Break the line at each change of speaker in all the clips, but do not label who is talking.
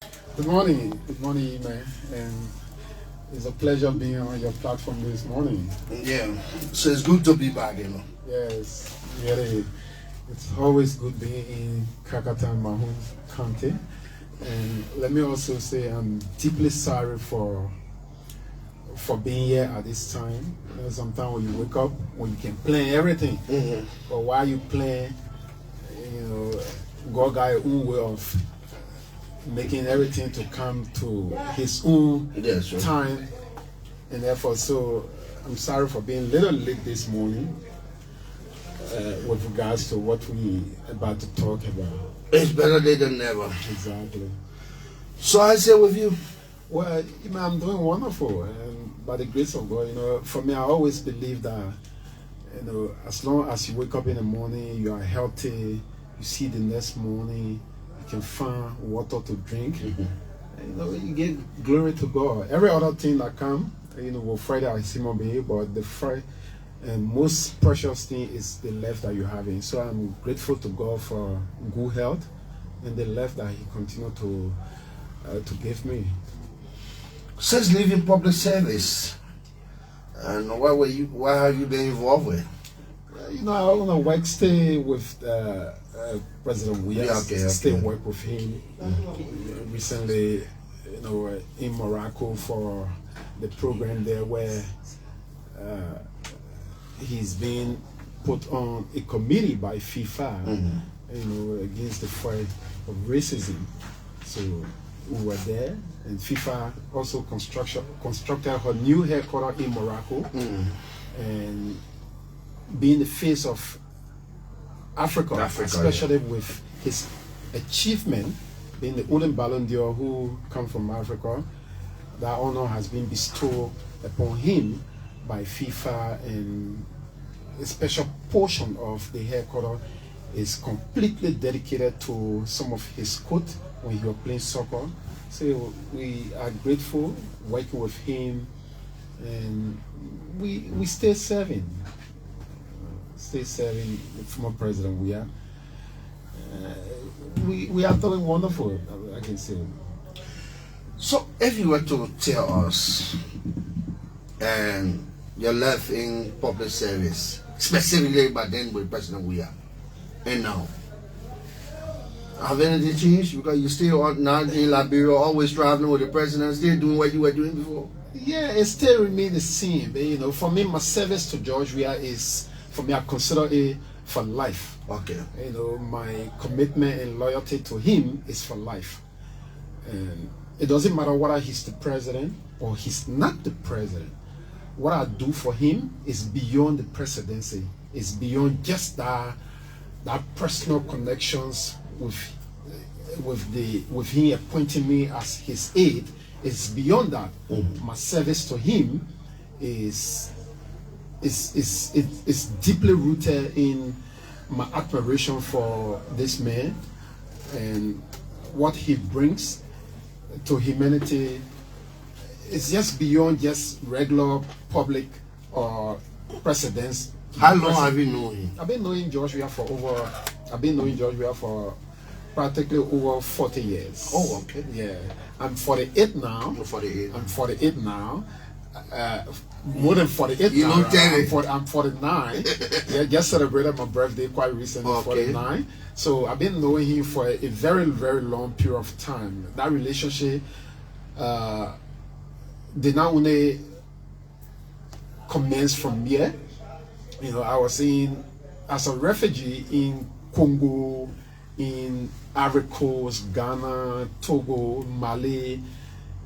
Good morning, man, and it's a pleasure being on your platform this morning.
Yeah, so it's good to be back, you know.
Yes, really, it's always good being in Kakatan, my home county, and let me also say I'm deeply sorry for being here at this time. You know, sometimes when you wake up, when you can plan everything, but while you plan, you know, God got your own way of making everything to come to his own time, and therefore, so I'm sorry for being a little late this morning with regards to what we about to talk about.
It's better late than never.
Exactly.
So I say with you.
Well, you know, I'm doing wonderful, and by the grace of God, you know, for me, I always believe that, you know, as long as you wake up in the morning, you are healthy, you see the next morning, you can find water to drink, you know, you give glory to God. Every other thing that comes, you know, will Friday I see be, but the most precious thing is the life that you're having. So I'm grateful to God for good health and the life that He continued to give me.
Since leaving public service, and why have you been involved with?
You know, I want to work, stay with President Weah, stay work with him. Recently, you know, in Morocco for the program there where he's been put on a committee by FIFA, you know, against the fight of racism. So we were there, and FIFA also constructed her new headquarters in Morocco, and being the face of Africa, especially with his achievement, being the only Ballon d'Or who come from Africa. That honor has been bestowed upon him by FIFA, and a special portion of the headquarters is completely dedicated to some of his quotes when he was playing soccer. So we are grateful working with him, and we stay serving the former President Weah. We are doing wonderful, I can say.
So if you were to tell us, and your life in public service, specifically by then with President Weah, and now, have anything changed? Because you still now in Liberia, always traveling with the president, still doing what you were doing before?
Yeah, it still remains the same. But, you know, for me, my service to George Weah is, for me, I consider it for life.
Okay.
You know, my commitment and loyalty to him is for life. And it doesn't matter whether he's the president or he's not the president. What I do for him is beyond the presidency. It's beyond just that personal connections with him appointing me as his aide. It's beyond that. My service to him is deeply rooted in my admiration for this man and what he brings to humanity. It's just beyond just regular public or presidents.
How long have you known him?
I've been knowing George Weah for practically over 40 years.
Oh, okay.
Yeah. I'm 48 now.
You're 48.
I'm 48 now. More than 48
you
now.
Don't tell it.
I'm 49. Yeah, just celebrated my birthday quite recently, okay. 49. So I've been knowing him for a very, very long period of time. That relationship did not only commence from here. You know, I was as a refugee in Congo, in Ivory Coast, Ghana, Togo, Mali,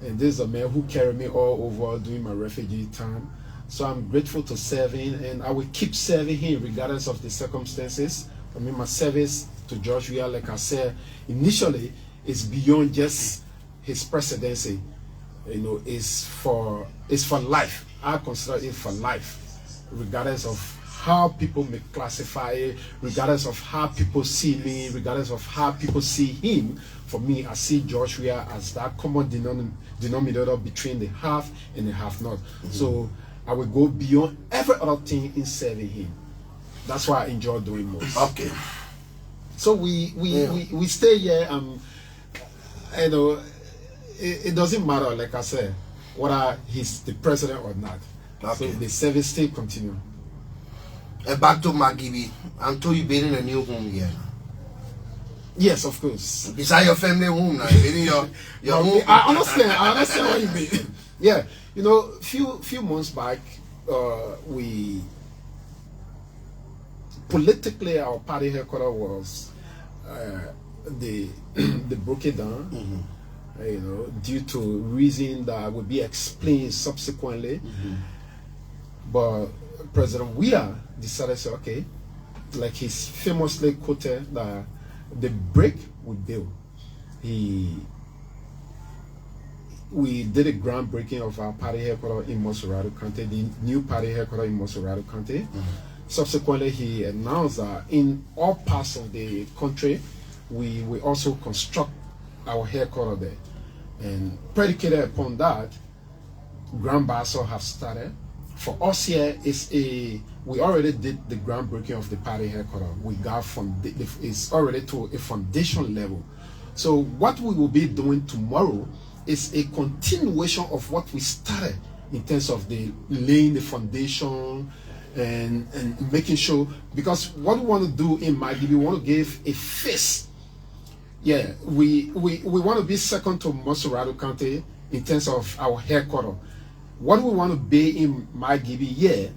and this is a man who carried me all over during my refugee time. So I'm grateful to serve him, and I will keep serving him regardless of the circumstances. I mean, my service to George Weah, like I said initially, is beyond just his presidency. You know, it's for life. I consider it for life, regardless of how people may classify it, regardless of how people see me, regardless of how people see him. For me, I see George Weah as that common denominator between the have and the have not. So I will go beyond every other thing in serving him. That's what I enjoy doing most.
Okay.
So we stay here. You know, it doesn't matter, like I said, whether he's the president or not.
Okay.
So the service still continue.
And back to Margibi, until you building a new home here.
Yes, of course.
Beside your family home now, you building your home.
I understand what you mean. Yeah, you know, few months back, we politically our party headquarters was they broke it down. You know, due to reason that will be explained subsequently. But President Weah decided to say, okay, like he's famously quoted that the break we built. We did a groundbreaking of our party headquarters in Mosurado County, the new party headquarters in Mosurado County. Subsequently, he announced that in all parts of the country, we will also construct our headquarters there. And predicated upon that, ground basel have started. For us here, we already did the groundbreaking of the party headquarters. We got it's already to a foundation level. So what we will be doing tomorrow is a continuation of what we started in terms of the laying the foundation and making sure, because what we want to do in Margibi, we want to give a face. Yeah, we want to be second to Mosurado County in terms of our headquarters. What we want to be in Margibi, yeah,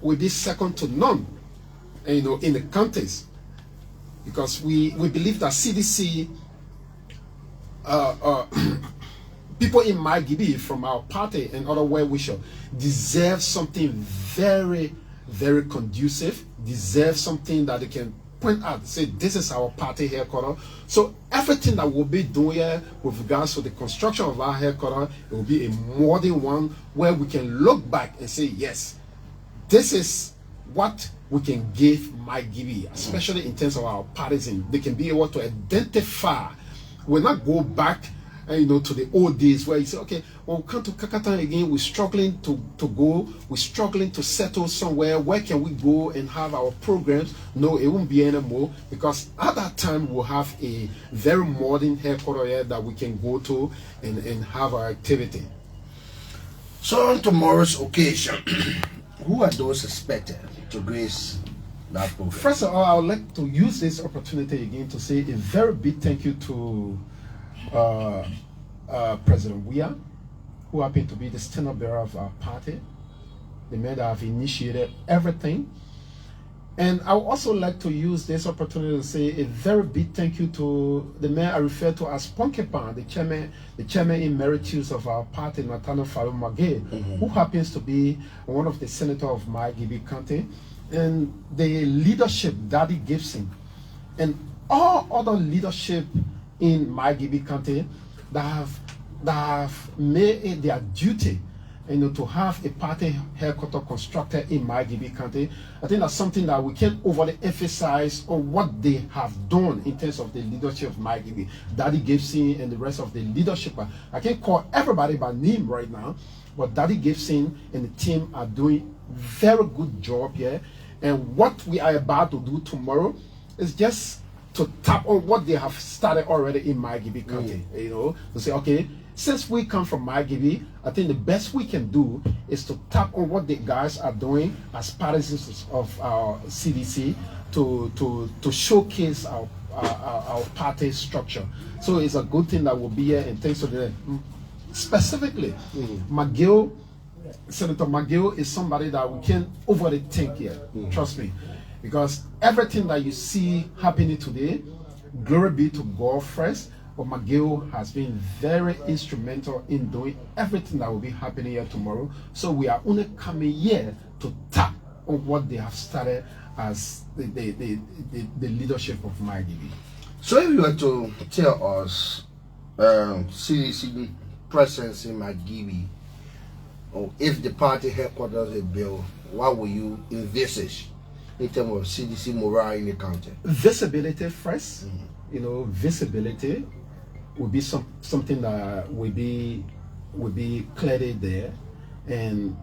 will be second to none, you know, in the counties, because we believe that CDC, people in Margibi from our party and other well-wishers deserve something very, very conducive, deserve something that they can point out, say this is our party headquarters. So everything that we'll be doing here with regards to the construction of our headquarters, it will be a modern one where we can look back and say, yes, this is what we can give Margibi, especially in terms of our partisan. They can be able to identify. We'll not go back, you know, to the old days where you say, okay, when we come to Kakatan again, we're struggling to go, we're struggling to settle somewhere. Where can we go and have our programs? No, it won't be anymore, because at that time we'll have a very modern headquarters here that we can go to and have our activity.
So on tomorrow's occasion, who are those expected to grace that program?
First of all, I would like to use this opportunity again to say a very big thank you to President Weah, who happened to be the standard bearer of our party, the man that have initiated everything. And I would also like to use this opportunity to say a very big thank you to the man I refer to as Ponkepan, the chairman emeritus of our party, Nathaniel Farouk Magé, who happens to be one of the senators of Margibi County, and the leadership, Daddy Gibson, and all other leadership in Margibi County that have made it their duty, you know, to have a party headquarters constructed in Margibi County. I think that's something that we can't overly emphasize on what they have done in terms of the leadership of Margibi. Daddy Gibson and the rest of the leadership. I can't call everybody by name right now, but Daddy Gibson and the team are doing very good job here. And what we are about to do tomorrow is just to tap on what they have started already in Margibi County. You know, to say, okay, since we come from Margibi, I think the best we can do is to tap on what the guys are doing as partisans of our CDC to showcase our party structure. So it's a good thing that will be here, and thanks to the specifically McGill. Senator McGill is somebody that we can't overly think here. Trust me, because everything that you see happening today, glory be to God first. But McGill has been very instrumental in doing everything that will be happening here tomorrow. So we are only coming here to tap on what they have started as the leadership of Margibi.
So if you were to tell us CDC presence in Margibi, or if the party headquarters is built, what will you envisage in terms of CDC morale in the county?
Visibility first. You know, visibility will be something that will be clearly there, and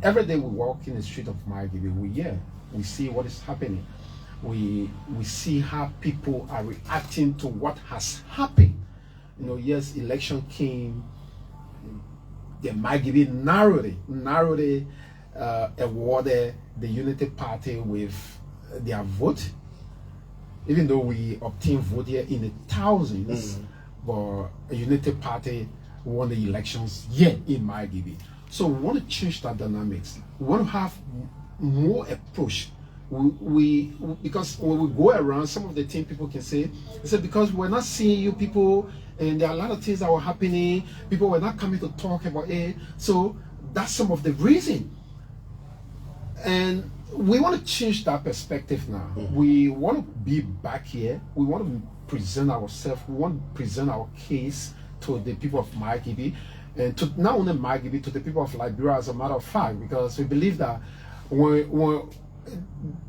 every day we walk in the street of Margibi, we see what is happening. We see how people are reacting to what has happened. You know, yes, election came. The Margibi narrowly awarded the Unity Party with their vote, even though we obtained vote here in the thousands, but a Unity Party won the elections here in Margibi. So we want to change that dynamics. We want to have more approach. Because when we go around, some of the things people can say, they say because we're not seeing you people, and there are a lot of things that were happening. People were not coming to talk about it. So that's some of the reason. And we want to change that perspective now. We want to be back here. We want to present ourselves. We want to present our case to the people of Margibi, and to not only Margibi, to the people of Liberia, as a matter of fact, because we believe that when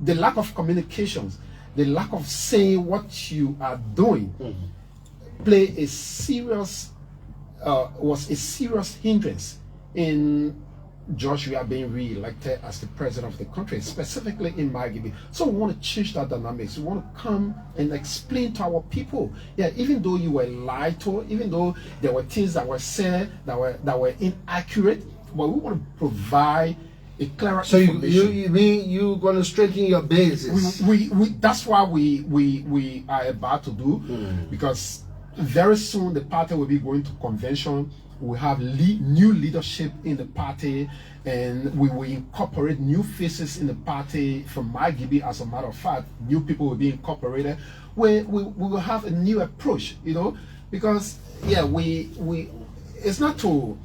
the lack of communications, the lack of saying what you are doing, was a serious hindrance in Joshua being re-elected as the president of the country, specifically in Margibi. So we want to change that dynamics. We want to come and explain to our people, yeah, even though you were lied to, even though there were things that were said that were inaccurate, but we want to provide a clearer information.
You mean you're going to strengthen your bases?
We that's what we are about to do, because very soon the party will be going to convention. We have new leadership in the party, and we will incorporate new faces in the party from Margibi. As a matter of fact, new people will be incorporated. We will have a new approach, you know, because yeah, we it's not to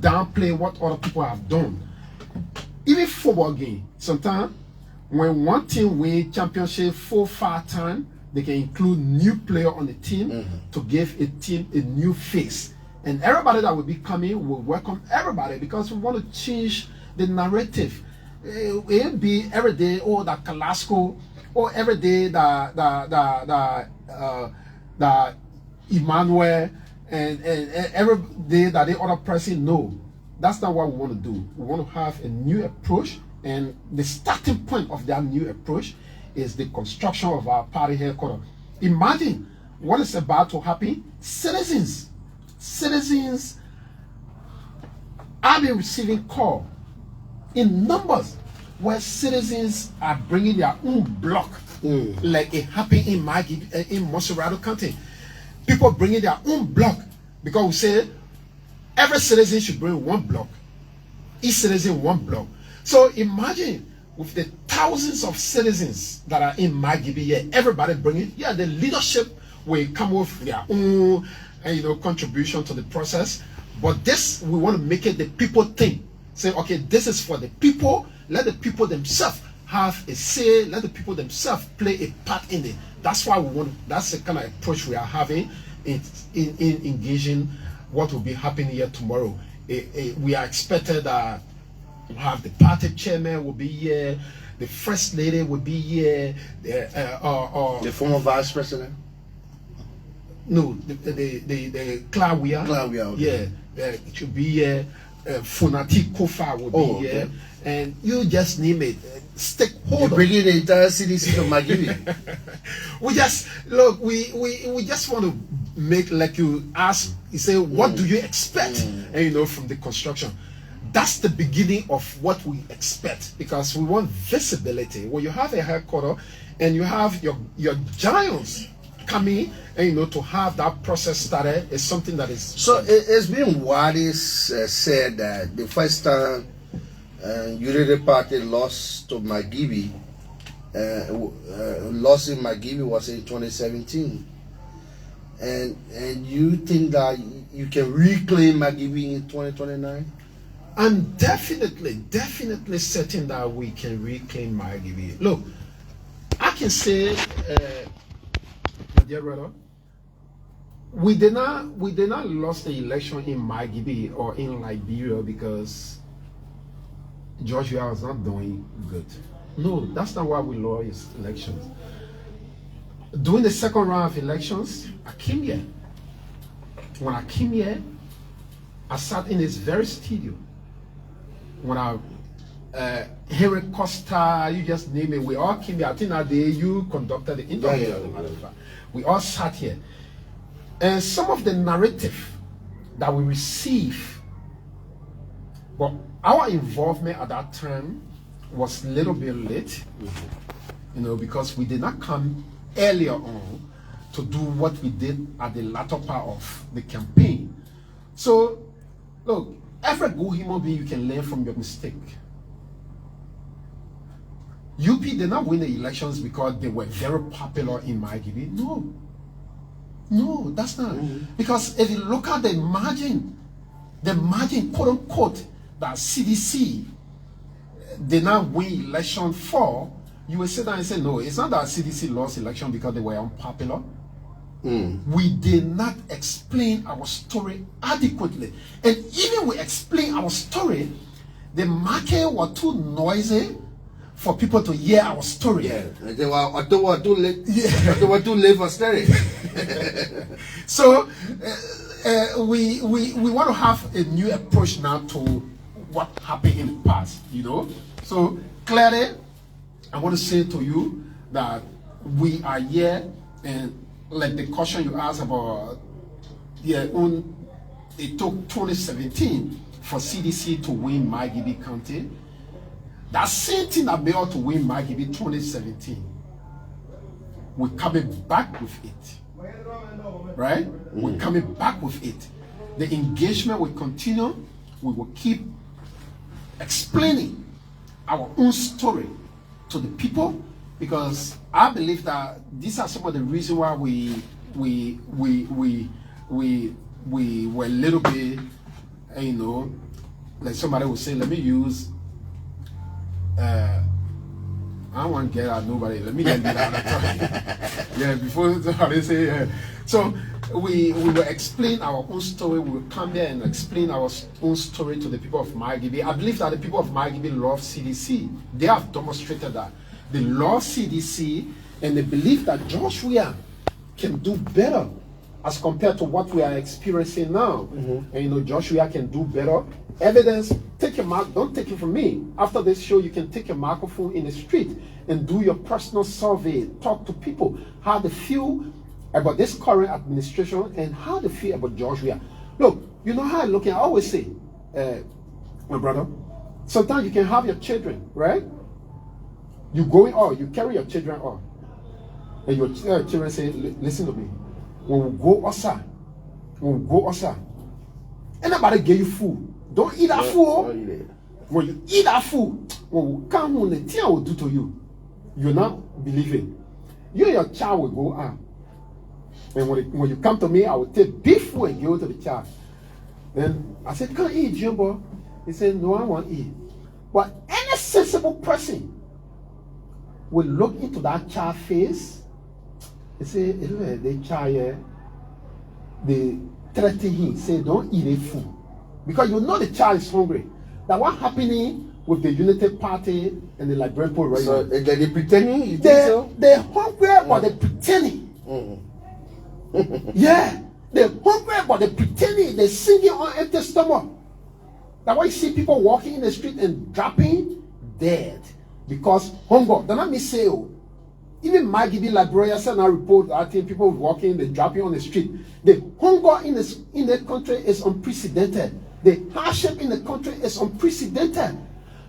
downplay what other people have done. Even football game, sometimes when one team win championship 4-5 times, they can include new player on the team to give a team a new face. And everybody that will be coming will welcome everybody, because we want to change the narrative. It be every day, oh, that Kalasco, or every day that Emmanuel, and every day that the other person. No, that's not what we want to do. We want to have a new approach, and the starting point of that new approach is the construction of our party headquarters. Imagine what is about to happen. Citizens have been receiving call in numbers where citizens are bringing their own block, like it happened in Margibi, in Monserrado County. People bringing their own block, because we say every citizen should bring one block, each citizen one block. So imagine with the thousands of citizens that are in Margibi here, everybody bringing, yeah, the leadership will come with their own contribution to the process. But this, we want to make it the people thing. Say, okay, this is for the people. Let the people themselves have a say. Let the people themselves play a part in it. That's why we want. That's the kind of approach we are having in engaging what will be happening here tomorrow. We are expected that we'll have the party chairman will be here, the first lady will be here,
the former vice president.
No, the Clawia.
Okay.
Yeah, it should be here. Funati Kofa will be here, and you just name it. Stakeholder.
Bringing the entire CDC to Margibi.
We just look. We just want to make, like you ask. You say, what do you expect? And from the construction. That's the beginning of what we expect, because we want visibility. When you have a headquarters and you have your giants coming, and to have that process started is something that is.
So it's been widely said that the first time Unity Party lost to Margibi, lost in Margibi was in 2017, and you think that you can reclaim Margibi in 2029?
I'm definitely certain that we can reclaim Margibi. Look, I can say, my dear brother, we did not lose the election in Margibi or in Liberia because Georgia was not doing good. No, that's not why we lost elections. During the second round of elections, I came here. When I came here, I sat in this very studio. When Henry Costa, you just name it, we all came here. I think that day you conducted the interview. We all sat here. And some of the narrative that we receive, but our involvement at that time was a little bit late, you know, because we did not come earlier on to do what we did at the latter part of the campaign. So, look, every good human being, you can learn from your mistake. UP did not win the elections because they were very popular in Margibi. No, that's not. Because if you look at the margin, quote unquote, that CDC did not win election for, you will sit down and say, no, it's not that CDC lost election because they were unpopular. We did not explain our story adequately. And even we explain our story, the market was too noisy for people to hear our story.
Yeah, they were too late. Yeah. They were too late for story.
So we want to have a new approach now to what happened in the past, you know. So clearly, I want to say to you that we are here, and like the question you asked about, it took 2017 for CDC to win Margibi County. That same thing that made us to win Margibi 2017. We're coming back with it. Right? We're coming back with it. The engagement will continue. We will keep explaining our own story to the people, because I believe that these are some of the reasons why we were a little bit, you know, like somebody would say, let me use I don't want to get at nobody. Let me get that. Yeah, before somebody say. So we will explain our own story. We will come here and explain our own story to the people of Margibi. I believe that the people of Margibi love CDC. They have demonstrated that they love CDC, and they believe that Joshua can do better as compared to what we are experiencing now. And you know, Joshua can do better. Evidence, take your mark, don't take it from me. After this show, you can take your microphone in the street and do your personal survey. Talk to people, how they feel about this current administration and how they feel about Joshua. Look, you know how I look at, I always say, my brother, sometimes you can have your children, right? You go in, or you carry your children on, and your children say, listen to me, when we go outside, anybody give you food, don't eat that food. When you eat that food, when we come home, the thing I will do to you, you're not believing. You and your child will go out. And when you come to me, I will take beef food and give it to the child. Then I said, can't eat, Jumbo. He said, no, I won't eat. But any sensible person will look into that child's face and say, the child, they threaten him, say, don't eat a food. Because you know the child is hungry. That what happening with the United Party and the Liberian Party right
so
now.
They're pretending? You think so?
They're hungry, but they're pretending. Yeah, they're hungry, but they're pretending. They're singing on empty stomach. That's why you see people walking in the street and dropping dead because hunger. They're not missing. Even Margibi, Liberia, sent a report. I think people walking, they're dropping on the street. The hunger in the country is unprecedented. The hardship in the country is unprecedented.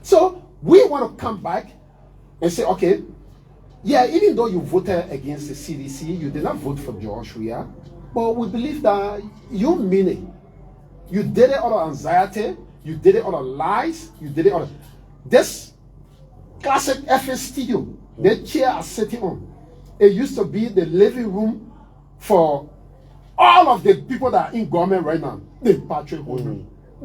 So we want to come back and say, okay, yeah, even though you voted against the CDC, you did not vote for Joshua, but we believe that you mean it. You did it out of anxiety, you did it out of lies, you did it out of this classic FM studio. The chair are sitting on. It used to be the living room for all of the people that are in government right now. The Patrick Holder.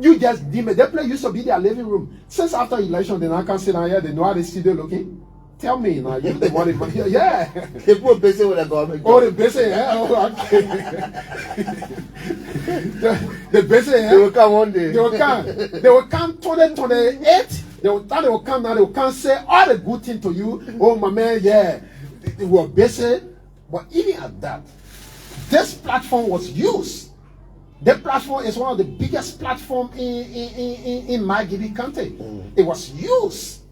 You just dim it. That place used to be their living room. Since after election, they now can sit down here. They know how the studio looking. Tell me now. You the money for here. Yeah.
They put busy with the government.
Oh, the busy. Yeah. Oh, okay. the busy. Yeah.
They will come one day.
They will come. They will come 2028. They will come now. They will come say all the good thing to you. Oh my man, yeah. They were busy. But even at that, this platform was used. The platform is one of the biggest platforms in Margibi County. It was used.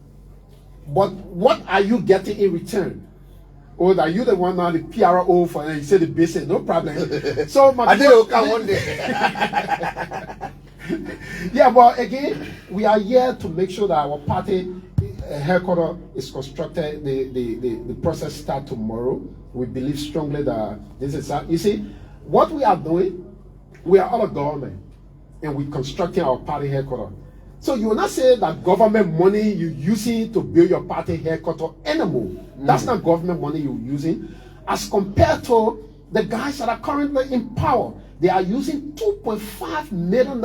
But what are you getting in return? Oh, that you the one now the PRO for, and you say the basic, no problem. So
I think it'll come one day.
Yeah, but again, we are here to make sure that our party headquarters is constructed. The process starts tomorrow. We believe strongly that this is, you see, what we are doing, we are all a government, and we're constructing our party headquarters. So you will not say that government money you're using to build your party headquarters anymore. That's not government money you're using. As compared to the guys that are currently in power, they are using $2.5 million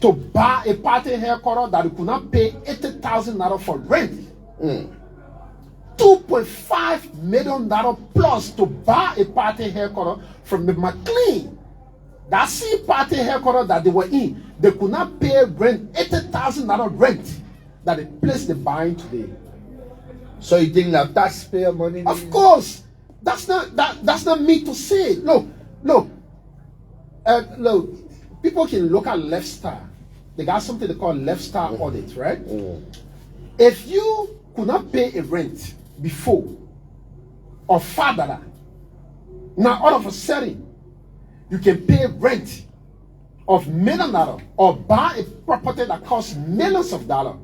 to buy a party headquarters that you could not pay $80,000 for rent. $2.5 million plus to buy a party headquarters from the McLean. That same party headquarters that they were in, they could not pay rent, $80,000 rent that the place they're buying today.
So you think that taxpayer money?
Of course, that's not me to say. Look, people can look at Left Star. They got something they call Left Star audit, right? If you could not pay a rent before or father, now all of a sudden you can pay rent of $1 million or buy a property that costs millions of dollars.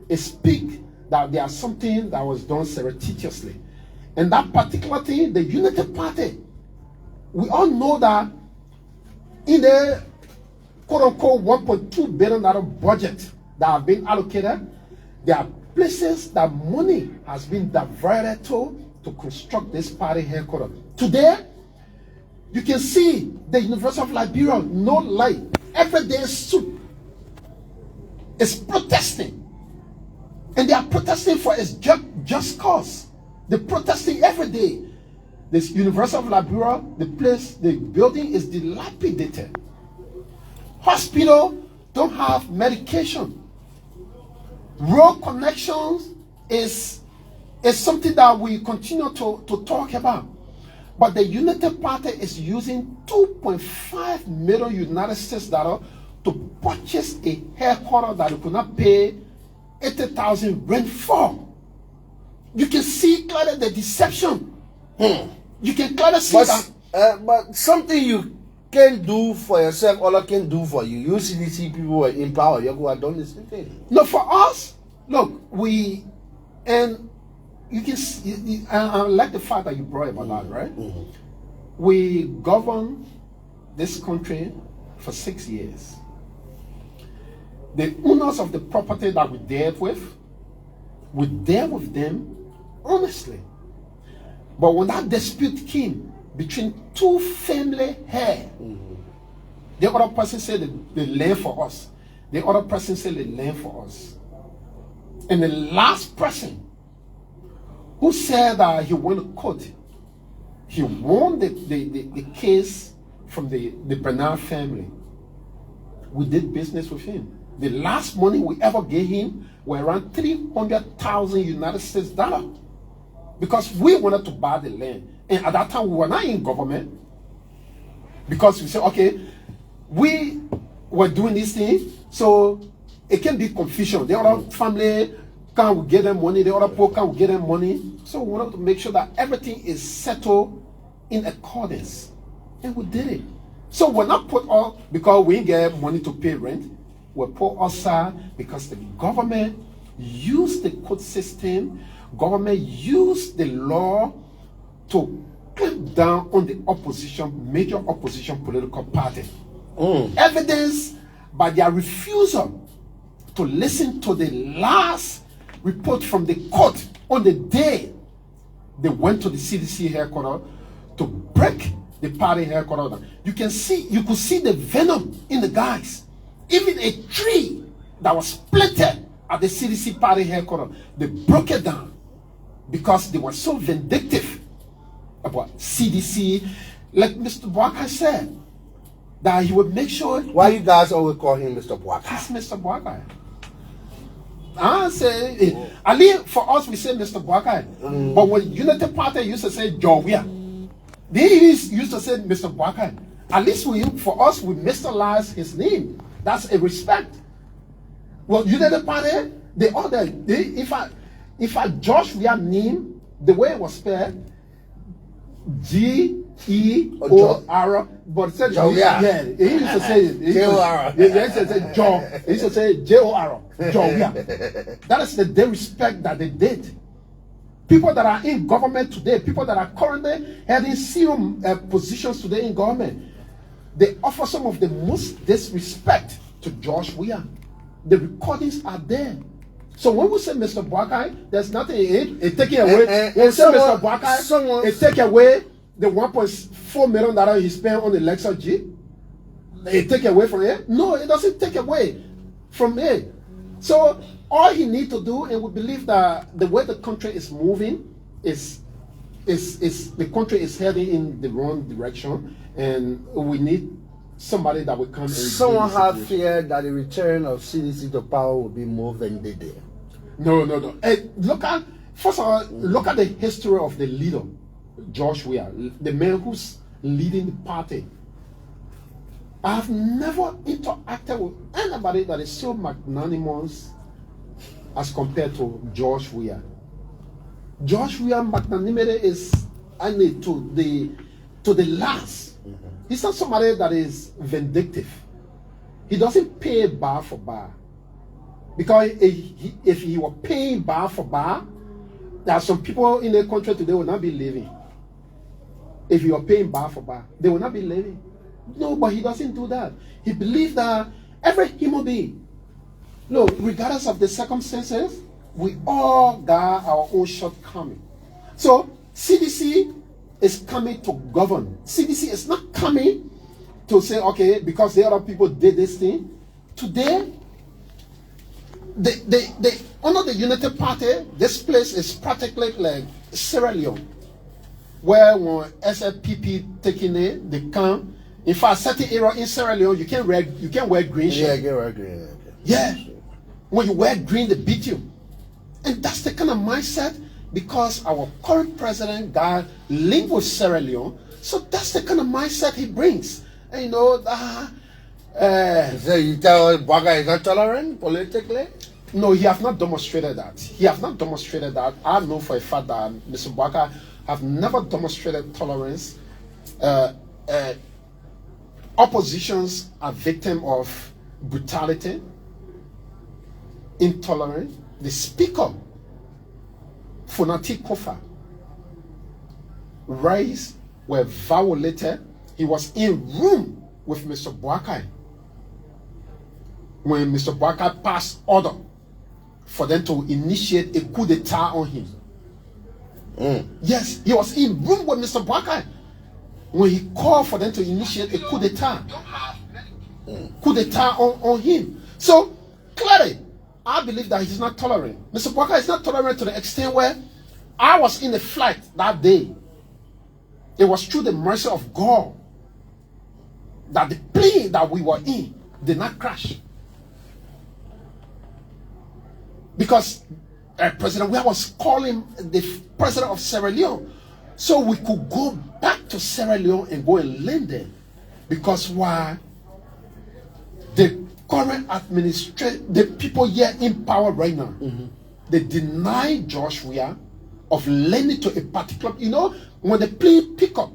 It speaks that there is something that was done surreptitiously. And that particular thing, the Unity Party, we all know that in the quote-unquote $1.2 billion budget that have been allocated, there are places that money has been diverted to construct this party headquarters. Today, you can see the University of Liberia, no light, everyday soup is protesting. And they are protesting for its just cause. They're protesting every day. This University of Liberia, the building is dilapidated. Hospital don't have medication. Road connections is something that we continue to talk about. But the Unity Party is using $2.5 million United States dollars to purchase a headquarters that they could not pay $80,000 rent for. You can see clearly the deception. You can clearly see that.
But something you can do for yourself, all I can do for you. You CDC people are in power. You go and done the same thing.
No, for us, look, and you can see, I like the fact that you brought about that, right? We govern this country for 6 years. The owners of the property that we dealt with them honestly. But when that dispute came between two family heads, the other person said the land for us. The other person said the land for us. And the last person who said that he went to court, he won the case from the Bernard family. We did business with him. The last money we ever gave him were around 300,000 United States dollars. Because we wanted to buy the land. And at that time, we were not in government. Because we said, okay, we were doing this thing, so it can be confusion. The other family can't get them money, the other poor can't get them money. So we wanted to make sure that everything is settled in accordance. And we did it. So we're not put all, because we didn't get money to pay rent, we're put aside because the government used the court system, government used the law to clamp down on the opposition, major opposition political party. Evidence by their refusal to listen to the last report from the court on the day they went to the CDC headquarters to break the party headquarters down. You could see the venom in the guys. Even a tree that was planted at the CDC party headquarters, they broke it down because they were so vindictive about CDC. Like Mr. Boakai said, that he would make sure.
Why you guys always call him Mr. Boakai?
That's Mr. Boakai. I say, at least for us, we say Mr. Boakai. But when Unity Party used to say Jowia, they used to say Mr. Boakai. At least for us, we mysterlize his name. That's a respect. Well, Unity Party, if I judge their name The way it was spelled, G-E-O-R, but it said, yeah, he used to say it.
J-O-R.
He used to say Joe. He used to say J-O-R, Joe. That is the disrespect that they did. People that are in government today, people that are currently having senior positions today in government, they offer some of the most disrespect to George Weah. The recordings are there. So when we say Mr. Boakai, there's nothing in it. It's taking away. When we say Mr. Boakai, it take away the 1.4 million that he spent on the Lexus G. It take away from it? No, it doesn't take away from it. So all he need to do, and we believe that the way the country is moving is the country is heading in the wrong direction, and we need somebody that will come and
someone have feared that the return of CDC to power will be more than they did.
No. Hey, first of all, look at the history of the leader, George Weah, the man who's leading the party. I have never interacted with anybody that is so magnanimous as compared to George Weah. George Weah magnanimity is to the last. He's not somebody that is vindictive. He doesn't pay bar for bar. Because if he were paying bar for bar, there are some people in the country today will not be living. If you are paying bar for bar, they will not be living. No, but he doesn't do that. He believes that every human being, look, regardless of the circumstances, we all got our own shortcoming. So CDC is coming to govern. CDC is not coming to say, okay, because the other people did this thing. Today, under the Unity Party, this place is practically like Sierra Leone, where when SFPP taking it, they come. In fact, certain area in Sierra Leone, you can't wear green shirt.
Yeah, you can wear green.
Yeah. When you wear green, they beat you. And that's the kind of mindset, because our current president got linked with Sierra Leone, so that's the kind of mindset he brings. And you know,
so you tell Boakai is not tolerant politically?
No, he has not demonstrated that. He has not demonstrated that. I know for a fact that Mr. Boakai have never demonstrated tolerance. Oppositions are victims of brutality, intolerance. The speaker, Funati Kofa, rights were violated. He was in room with Mr. Boakai when Mr. Boakai passed order for them to initiate a coup d'etat on him. Yes, he was in room with Mr. Boakai when he called for them to initiate a coup d'etat. Coup d'etat on him. So, clearly, I believe that he's not tolerant. Mr. Boakai is not tolerant to the extent where I was in the flight that day. It was through the mercy of God that the plane that we were in did not crash. Because President Weah was calling the president of Sierra Leone, so we could go back to Sierra Leone and go and land there. Because why? The current administration, the people here in power right now, they deny George Weah of landing to a particular, you know, when the plane pick up,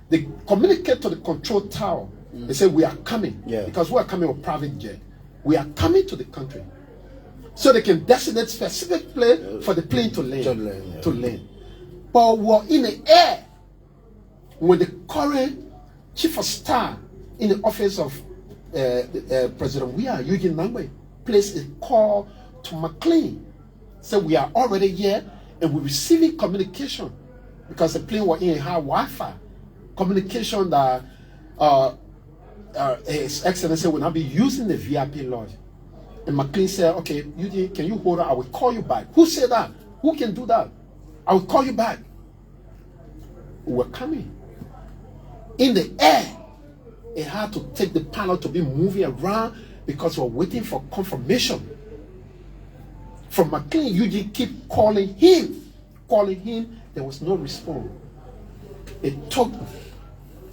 they communicate to the control tower. They say, we are coming. Because we are coming with private jet. We are coming to the country. So they can designate specific place for the plane to land. But we're in the air when the current chief of staff in the office of President Weah, Eugene Nangwe, placed a call to McLean. So we are already here and we're receiving communication because the plane was in high Wi-Fi. Communication that His Excellency will not be using the VIP lodge. And McLean said, okay, Eugene, can you hold on? I will call you back. Who said that? Who can do that? I will call you back. We're coming. In the air, it had to take the pilot to be moving around because we're waiting for confirmation. From McLean, Eugene keep calling him. There was no response. It took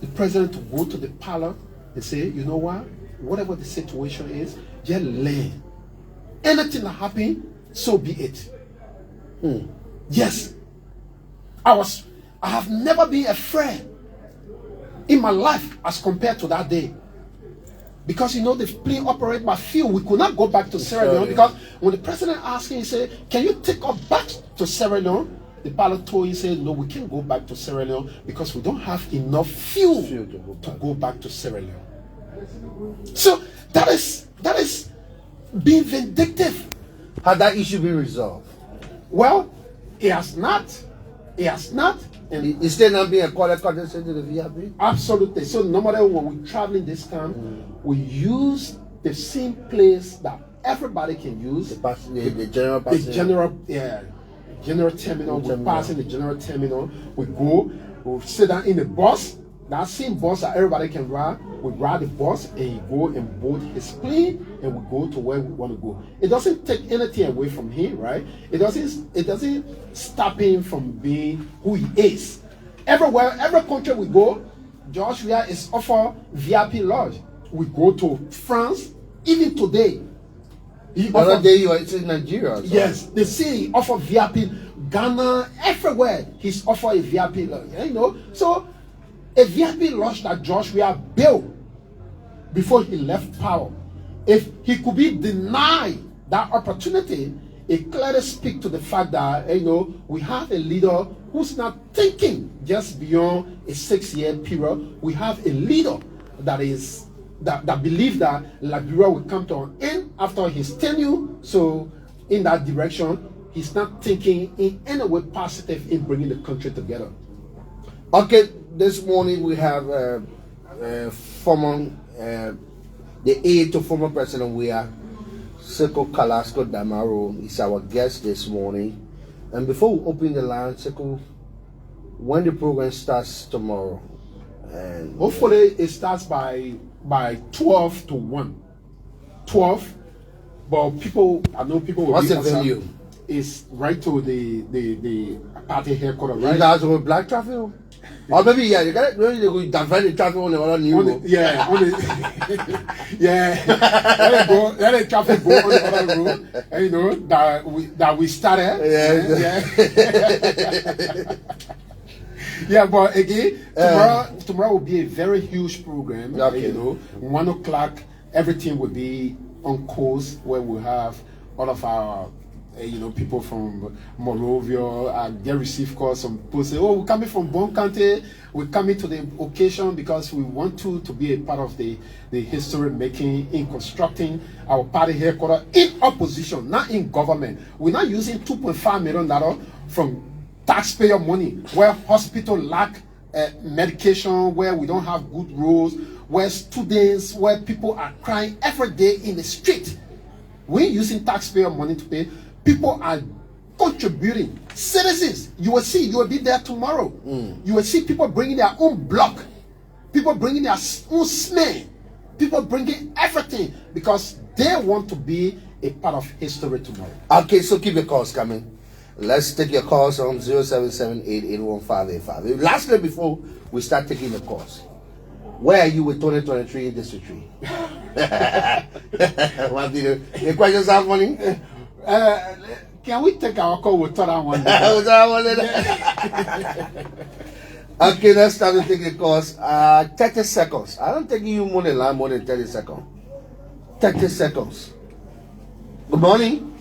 the president to go to the pilot and say, you know what? Whatever the situation is, just land. Anything that happens, so be it. Yes. I have never been afraid in my life as compared to that day. Because you know the plane operate by fuel. We could not go back to Sierra Leone because when the president asked him, he said, "Can you take us back to Sierra Leone?" The pilot told him, he said, "No, we can't go back to Sierra Leone because we don't have enough fuel to go back to Sierra Leone." So that is being vindictive.
Had that issue been resolved?
Well, it has not. It has not.
And it's still not being accorded to the VIP?
Absolutely. So normally when we're traveling this time, we use the same place that everybody can use.
The general passenger.
The general terminal. We pass in the general terminal. We go. We sit down in the bus. That same bus that everybody can ride. We ride the bus and he go and board his plane and we go to where we want to go. It doesn't take anything away from him, right? It doesn't stop him from being who he is. Everywhere, every country we go, Joshua is offered VIP lodge. We go to France, even today.
Other day you are in Nigeria. So.
Yes, the city offer VIP. Ghana, everywhere he's offered a VIP lodge. You know, so a VIP lodge that Joshua built before he left power. If he could be denied that opportunity, it clearly speaks to the fact that we have a leader who's not thinking just beyond a 6-year period. We have a leader that believes that Liberia will come to an end after his tenure. So in that direction, he's not thinking in any way positive in bringing the country together.
Okay, this morning we have the aide to former President Sekou Kalasco Damaro is our guest this morning. And before we open the line, Sekou, when the program starts tomorrow? And
hopefully it starts by 12 to 1. 12, but I know people will
what's the venue?
It's right to the party headquarters, right?
You guys with black traffic? Or maybe you got to divert the traffic on the other new road.
Yeah, let the traffic go on the other road. And that we started. Yeah, but again, tomorrow will be a very huge program.
Okay.
1 o'clock, everything will be on course where we have all of our people from Monrovia. I get received calls. Some people say, "Oh, we're coming from Bon County. We're coming to the occasion because we want to be a part of the history making in constructing our party headquarters in opposition, not in government. We're not using $2.5 million from taxpayer money where hospital lack medication, where we don't have good roads, where students, where people are crying every day in the street. We're using taxpayer money to pay. People are contributing. Citizens, you will be there tomorrow. You will see people bringing their own block, people bringing their own smell, people bringing everything because they want to be a part of history tomorrow.
Okay, so keep your calls coming. Let's take your calls on 0778811585. Lastly, before we start taking the calls, where are you with 2023 in District 3? The questions are funny.
Can we take our call with Tora one?
Okay, let's start to take the calls. 30 seconds. I don't think you more than 30 seconds. 30 seconds. Good morning.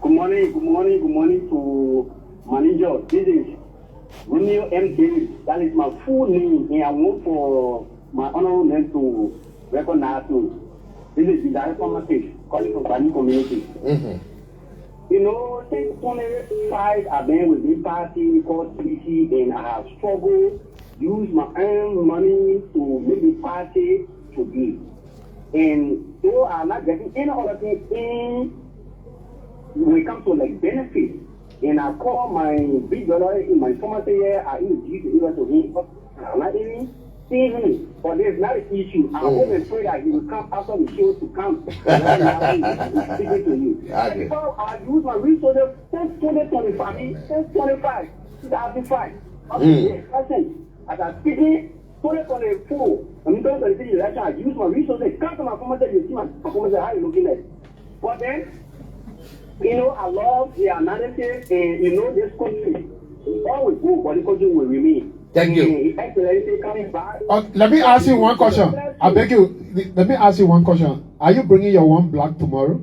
Good morning to manager. This is Romeo M. David. That is my full name, and I want for my honorable name to recognize me. This is the director of my case, calling from Bani community. Since 25, I've been with this party called PC, and I have struggled, use my own money to make the party to be. And though I'm not getting any other thing in when it comes to benefits, and I call my big brother in my former year, I introduced the to him, but I'm not even seeing him. But there's not an issue. I hope and pray that he will come after the show to come. Speaking to you. Before I use my resources since 2025, 2005. As I'm speaking, 2024, I'm going to the election, I use my resources, come to my former you see my former how you looking at. But then, I love the analysis and this country. always go, but the country will remain.
Thank you.
His Excellency coming back.
Let me ask you one question. I beg you. Let me ask you one question. Are you bringing your one black tomorrow?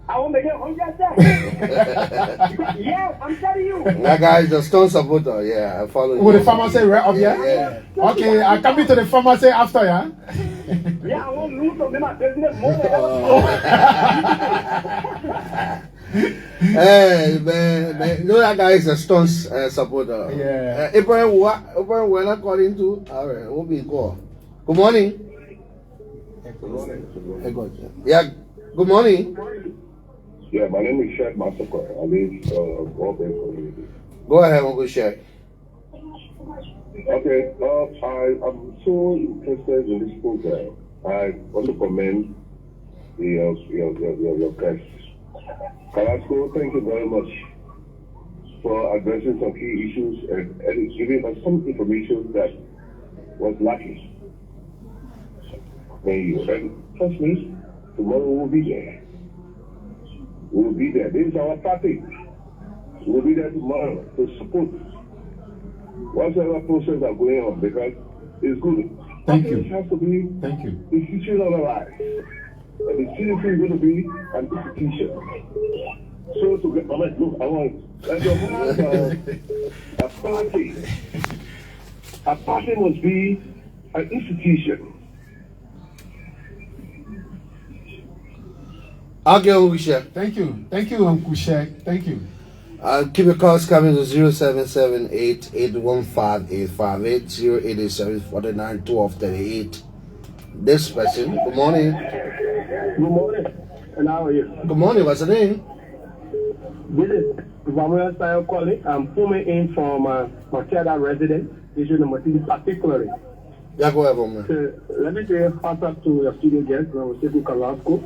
I won't make it 100%. Yes, I'm telling you.
That guy is a stone supporter. Yeah, I follow you.
Will the pharmacy right up here?
Yeah.
Okay, I'll come into the pharmacy after, yeah?
Yeah, I won't lose of them at business more than
Hey, man, you know that guy is a stone supporter.
Yeah.
Abraham, we're not calling to. All right, we'll be call. Good morning.
Good morning.
Yeah, good morning.
Yeah, my name is Sheikh Masako. I live Broadbent community.
Go ahead, Uncle Sheikh.
Okay, I'm so interested in this program. I want to commend your guest. Kalasco, thank you very much for addressing some key issues and giving us some information that was lacking. Thank you. And trust me, tomorrow we'll be there. We'll be there. This is our party. We'll be there tomorrow to support whatever process are going on because it's good.
Thank you.
It has to be
Thank you.
institutional life. And the citizen is going to be an institution. So to get, I want like a party must be an institution.
Okay, Uncle Sheikh.
Thank you. Thank you, Uncle Sheikh. Thank you.
Keep your calls coming to 0778-815-858-0887-49-1238. This person, good morning.
Good morning. And how are you?
Good morning, what's the name?
This is Samuel Style calling. I'm phoning in from Machada residence. This is the motive particularly.
Yeah, go ahead, man.
So let me say what's up to your studio guest, Sekou Kalasco.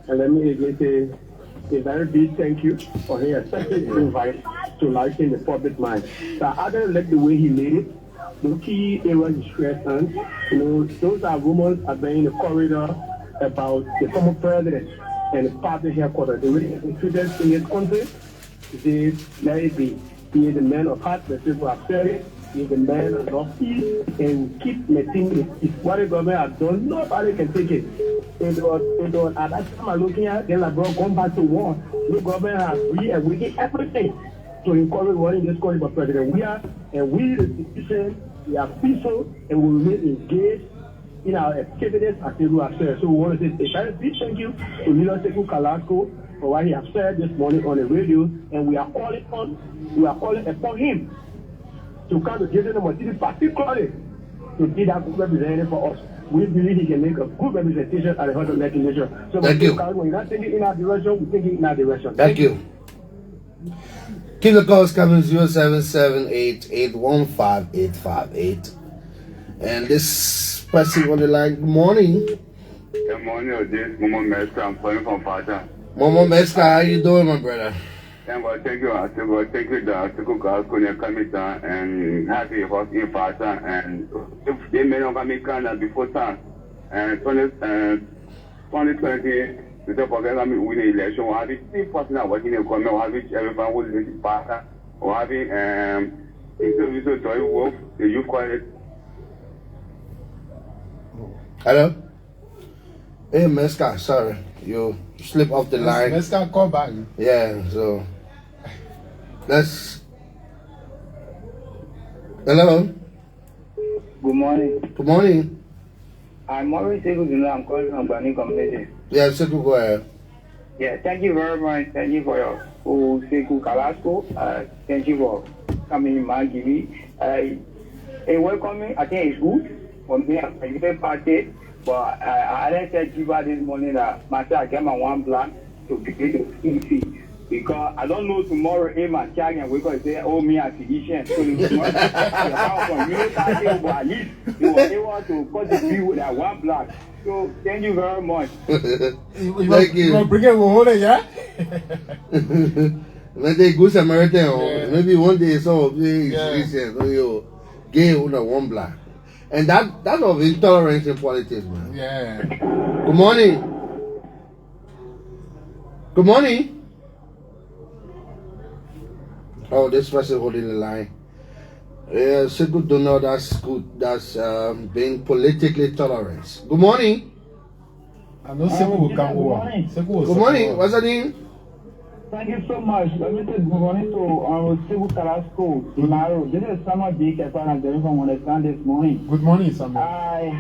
And let me again say a very big thank you for his accepting the invite to lighten the public mind. So I don't like the way he made it. The key areas is stressed on. Those are rumors about in the corridor about the former president and the party headquarters. The way he treated in his country, they let it be. He is a man of heart, the people have said it. He is a man of peace and keep maintaining it. What the government has done, nobody can take it. It was at that time I'm looking at then LeBron going back to war. The government has reawakened everything to encourage war in this country for president. We are and we the citizens, we are peaceful and we remain engaged in our activities as people have said. So we want to say a very big thank you to Leader Sekou Kalasco for what he has said this morning on the radio, and we are calling upon him to come to give them the particularly to be that good representative for us. We believe he can make a good representation at the heart of legislation. So
thank you.
When you're not thinking in our direction, we're thinking in our direction.
Thank you. Keep the calls coming 0778-815-858. And this person on the line, good morning.
Good morning, Ade. Momo Meska, I'm calling from Fata.
Momo Meska, how you doing, my brother?
Thank you, thank you, Sekou Kalasco coming down and happy about in Fata. And if they may not come in before time, and 2020, we don't forget that we win the election. We'll have it 3% working in Congo, we'll have it everyone will visit Fata, we'll have it interviews with Joy Wolf, the youth quiet.
Hello? Hey, Meska, sorry. You slip off the line.
Meska, call back.
Yeah, so let's. Hello?
Good morning.
Good morning.
I'm always able to know I'm calling from Bani community.
Yeah, Sekou, go ahead.
Yeah, thank you very much. Thank you for your Sekou Kalasco. Thank you for coming in Margibi. Welcoming, I think it's good for me. I'm a different party, but I said Jiba this morning that myself I get my one plan to create the CC. Because I don't know tomorrow, him and Chang and we're going to say, oh, me as physician. So tomorrow, from you at least you were able to cut the view with that one block. So thank you very much.
Thank you.
You bring it over, yeah?
Maybe good Samaritan, or maybe one day so you gay on one black. And that's of intolerance in politics, man.
Yeah.
Good morning. Good morning. Oh, this person holding the line. Sekou don't know that's good. That's being politically tolerant. Good morning.
I know Sekou will come over.
Good morning. What's your name?
Thank you so much. Let me say good morning to Sekou Kalasco Damaro. This is Samuel B. Kepan. I'm getting from understand this morning.
Good morning, Samuel.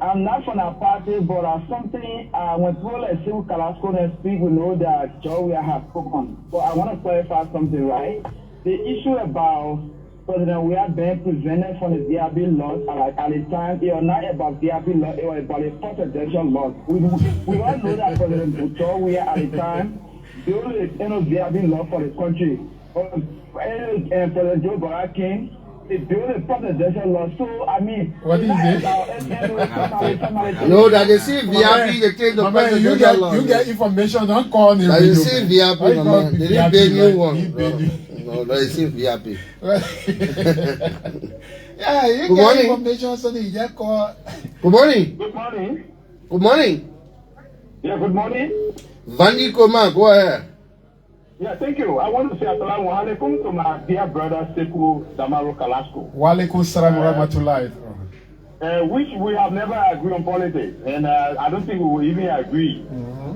I'm not from a party, but something when people like Sekou Kalasco and speak, we know that Joe has spoken. But I want to clarify something, right? The issue about President we are being prevented from the DRB laws at the time, it was not about DRB law, it was about the presidential laws. We all know that President Joe we are at the time. The only DRB law for the country, and President Joe Barack King, the only presidential law. So, I mean,
what is it?
No, that they see VIP, they take the presidential law.
You get information, don't call me.
That you see VIP, no, they didn't pay you one. No, they see VIP.
Yeah, you
good
get
morning.
Information, so you just call.
Good morning.
Good morning.
Good morning.
Yeah, good morning.
Vandi Koma, go ahead.
Yeah, thank you. I want to say assalamu alaikum to my dear brother Sekou Damaro Kalasco.
Wa alaikum salam wa rahmatullahi.
Which we have never agreed on politics, and I don't think we will even agree.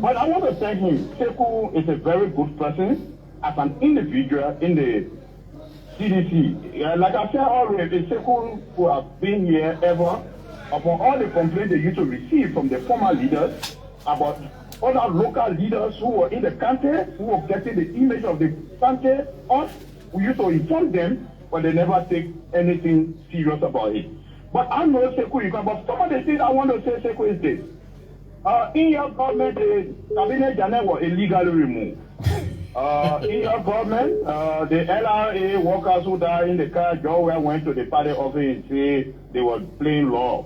But I want to thank him. Sekou is a very good person as an individual in the CDC. Like I said already, Sekou who have been here ever upon all the complaints they used to receive from the former leaders about other local leaders who were in the country, who were getting the image of the country, us, we used to inform them, but they never take anything serious about it. But I know Sekou, you can, but some of the things I want to say, Sekou, is this. In your government, the cabinet journal was illegally removed. In your government, the LRA workers who died in the car, Joe went to the party office and said they were playing law.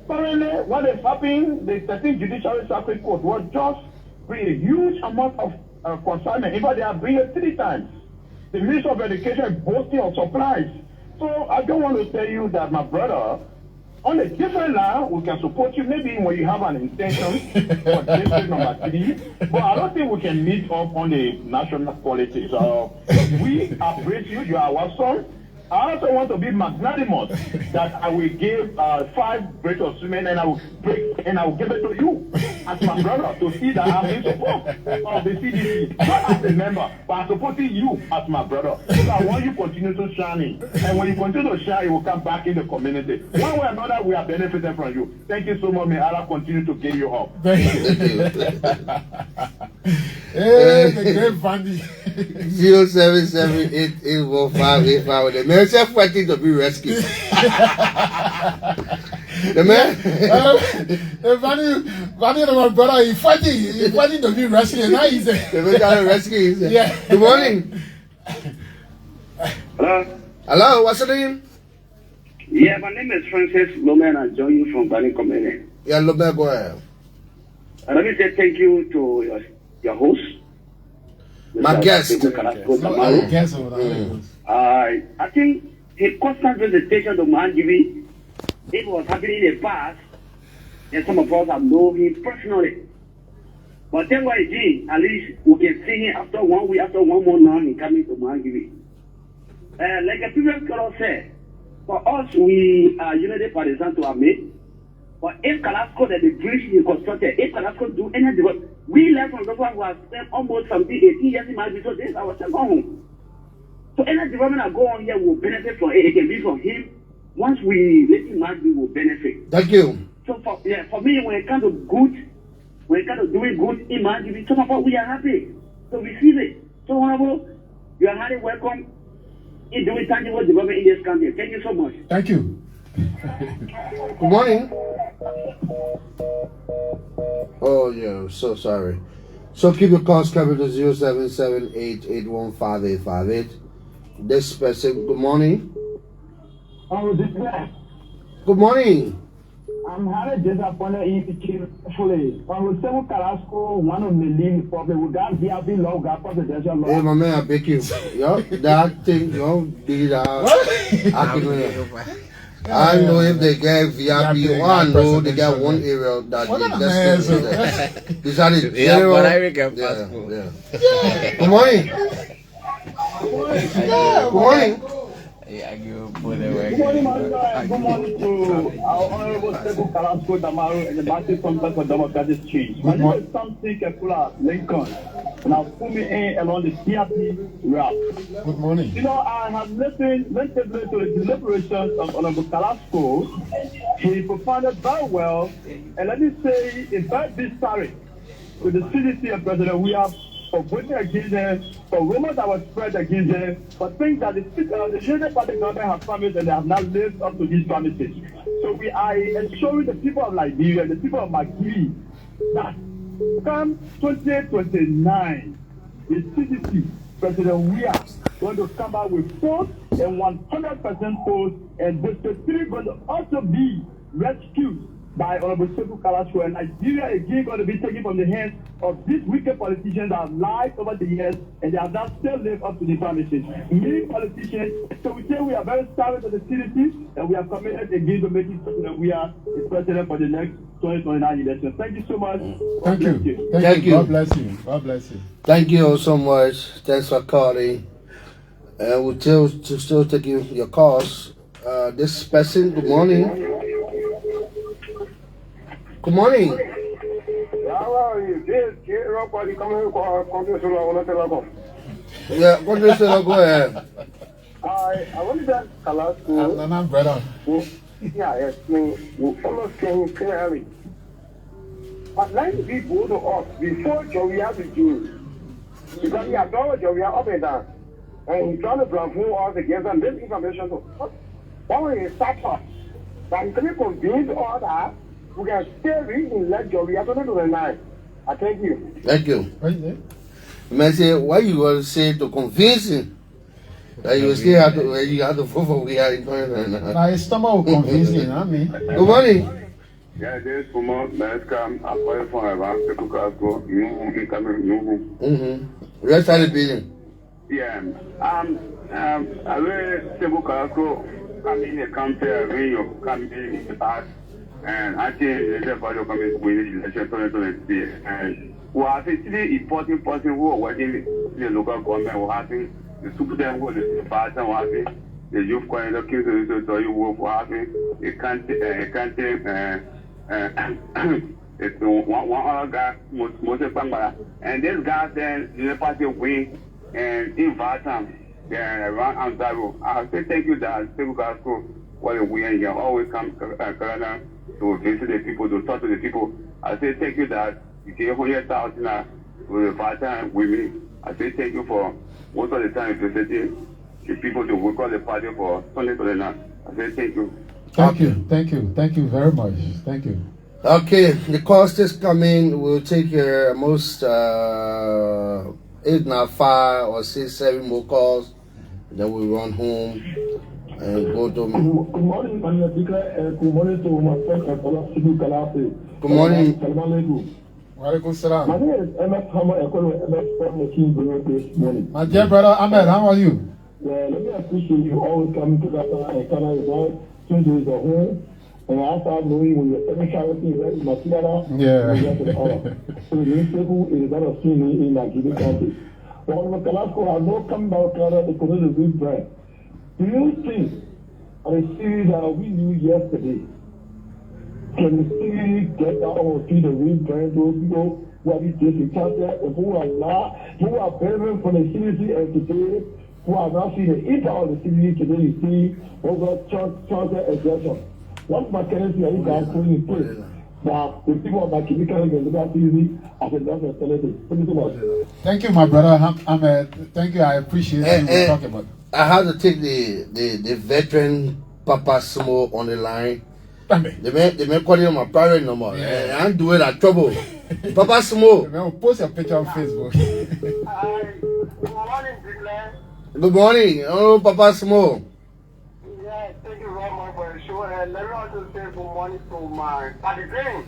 Currently, what is happening, the 13th Judiciary Circuit Court was just bring a huge amount of consignment. In fact, they have bring it 3 times. The Minister of Education is boasting of supplies. So I don't want to tell you that, my brother, on a different line, we can support you maybe when you have an intention for district number 3, but I don't think we can meet up on the national politics. We appreciate you, you are our son. I also want to be magnanimous that I will give 5 braids of cement and I will break and I will give it to you as my brother to see that I'm in support of the CDC, not as a member, but I'm supporting you as my brother. So I want you to continue to shine, and when you continue to shine, you will come back in the community. One way or another, we are benefiting from you. Thank you so much. May Allah continue to give you up.
Thank you. Hey, the great Vandi.
077881585. The man said fighting to be rescued. The man.
Vandi, my brother, he's fighting to be rescued. Now he's
the man trying to rescue.
Yeah.
Good morning.
Hello?
Hello, what's your name?
Yeah, my name is Francis Loman. I join you from Bani Community.
Yeah, Loman, go ahead.
And let me say thank you to your host.
My guest.
Sekou Kalasco Damaro. I think his constant visitation to Margibi, it was happening in the past, and some of us have known him personally. But then what he did, at least we can see him after 1 week, after 1 month now, he coming to Margibi. Like a previous girl said, for us, we are unity partisans to admit. But if Kalasco that the bridge he constructed, if Kalasco do anything, we left from the one who has spent almost 18 years in Margibi, so this our second home. So any development that go on here will benefit from it. It can be from him. Once we let him Margibi will benefit.
Thank you.
So for me, when it comes to good, when it comes to doing good in Margibi, some of us we are happy to receive it. So honorable, you are highly welcome in doing tangible development in this country. Thank you so much.
Thank you.
Good morning. Oh yeah, so sorry. So keep your calls coming to 07788158858. This person, good morning.
Oh, this guy.
Good morning.
I'm highly disappointed in you fully. When we Sekou Kalasco, one of the leading public, we got VIP law, we got presidential law.
Hey, my man, I beg you. Yo, that thing, yo, did I know if they get VIP, I know they get one area that they just these are the general. Yeah. Good morning. Good morning.
Good morning, my good morning to our Honorable Sekou Kalasco Damaro and the Massive Congress for Democratic Change. My name is Samson Kekula Lincoln, and I'll put me in along the CRP route.
Good morning.
You know, I have listened to the deliberations of Honorable Kalasco. He propounded very well, and let me say, it's very discouraged with the CDC and President we have for voting against them, for rumors that were spread against them, for things that the United Party government has promised and they have not lived up to these promises. So we are ensuring the people of Liberia, the people of Margibi, that come 2029, the CDC, President we are going to come out with votes and 100% votes, and District 3 going to also be rescued by Honorable Sekou Kalasco, and Nigeria again going to be taken from the hands of these wicked politicians that have lied over the years and they have not still lived up to the promises. Many politicians, so we say we are very sorry to the citizens and we are committed again to making sure that we are the president for the next 2029 election. Thank you so much.
Thank you.
Thank you.
God bless you. God bless you.
Thank you all so much. Thanks for calling. And we'll still taking your calls. This person, good morning. Good morning.
How are you?
Yeah, what do you say? Go ahead.
I want to ask Kalasco.
I'm brother.
Yeah, yes, we almost came clearly. But let me go to us before Jovial to do. Because we have done Jovial up and down. And he's trying to blameful us against and this information. One is start up. But he's going to convince all that. We can stay reading let Jovial to the night. I thank you.
Thank you.
What is it?
Man say, why you want to say to convince him that you still have to vote for we are in 2029?
My stomach will convince you, not me.
Good morning.
Yeah, this woman, let's come. I'm calling for around Sekou Kalasco. You coming,
Rest of the building.
Yeah. I really Sekou Kalasco come in the country, Rio, come in the past. And I think everybody coming to win the election 2023. And we are actually important person who are working in the local government. We are having the superintendent, the pastor, we are having the youth coordinator, so you work for having a country, it's one other guy, Moses Pangara. And this guy then, the party win and invite him around Anzaro. I say thank you that Sekou Kalasco, while we are here, always come to Canada to visit the people, to talk to the people. I say thank you that you gave 100,000 to the father with me. I say thank you for most of the time visiting the people to work on the party for Sunday to the night. I say thank you.
Thank you. Thank you. Thank you very much. Thank you.
Okay, the calls just come in. We'll take your most 8, 9, 5 or 6, 7 more calls. Then we run home and go to.
Good morning, good morning to my friend Sekou Kalasco.
Good morning.
Walaikum salam.
My name is MS Hammer. I call MS Sport Machine this morning.
My dear brother Ahmed, how are you?
Let me appreciate you always coming together and Canada is all since it's a home. And I start knowing when you're every charity is in Matilda.
Yeah.
So the Sekou is not a seen in Margibi County. But when Kalasco has not come down Canada to produce a good brand. Do you think of a series that we knew yesterday can the series get out or see the real brand those people who have been taking chapter and who are benefiting from the CDC and today who are now seeing the impact of the CDC today you see over charter exertion. What mechanism are you guys putting in place that the people of Margibi can get that CDC as a national celebrity? Thank you so much.
Thank you, my brother Ahmed. Thank you. I appreciate what you talking about.
I have to take the veteran Papa Smo on the line. They may call him my private number. Yeah. I'm doing that trouble. Papa Smo.
I'll post your picture on Facebook.
Good morning, Bigler.
Good morning. Oh, Papa Smo.
Yeah, thank you very much for the show. And let me also say good morning to my party green.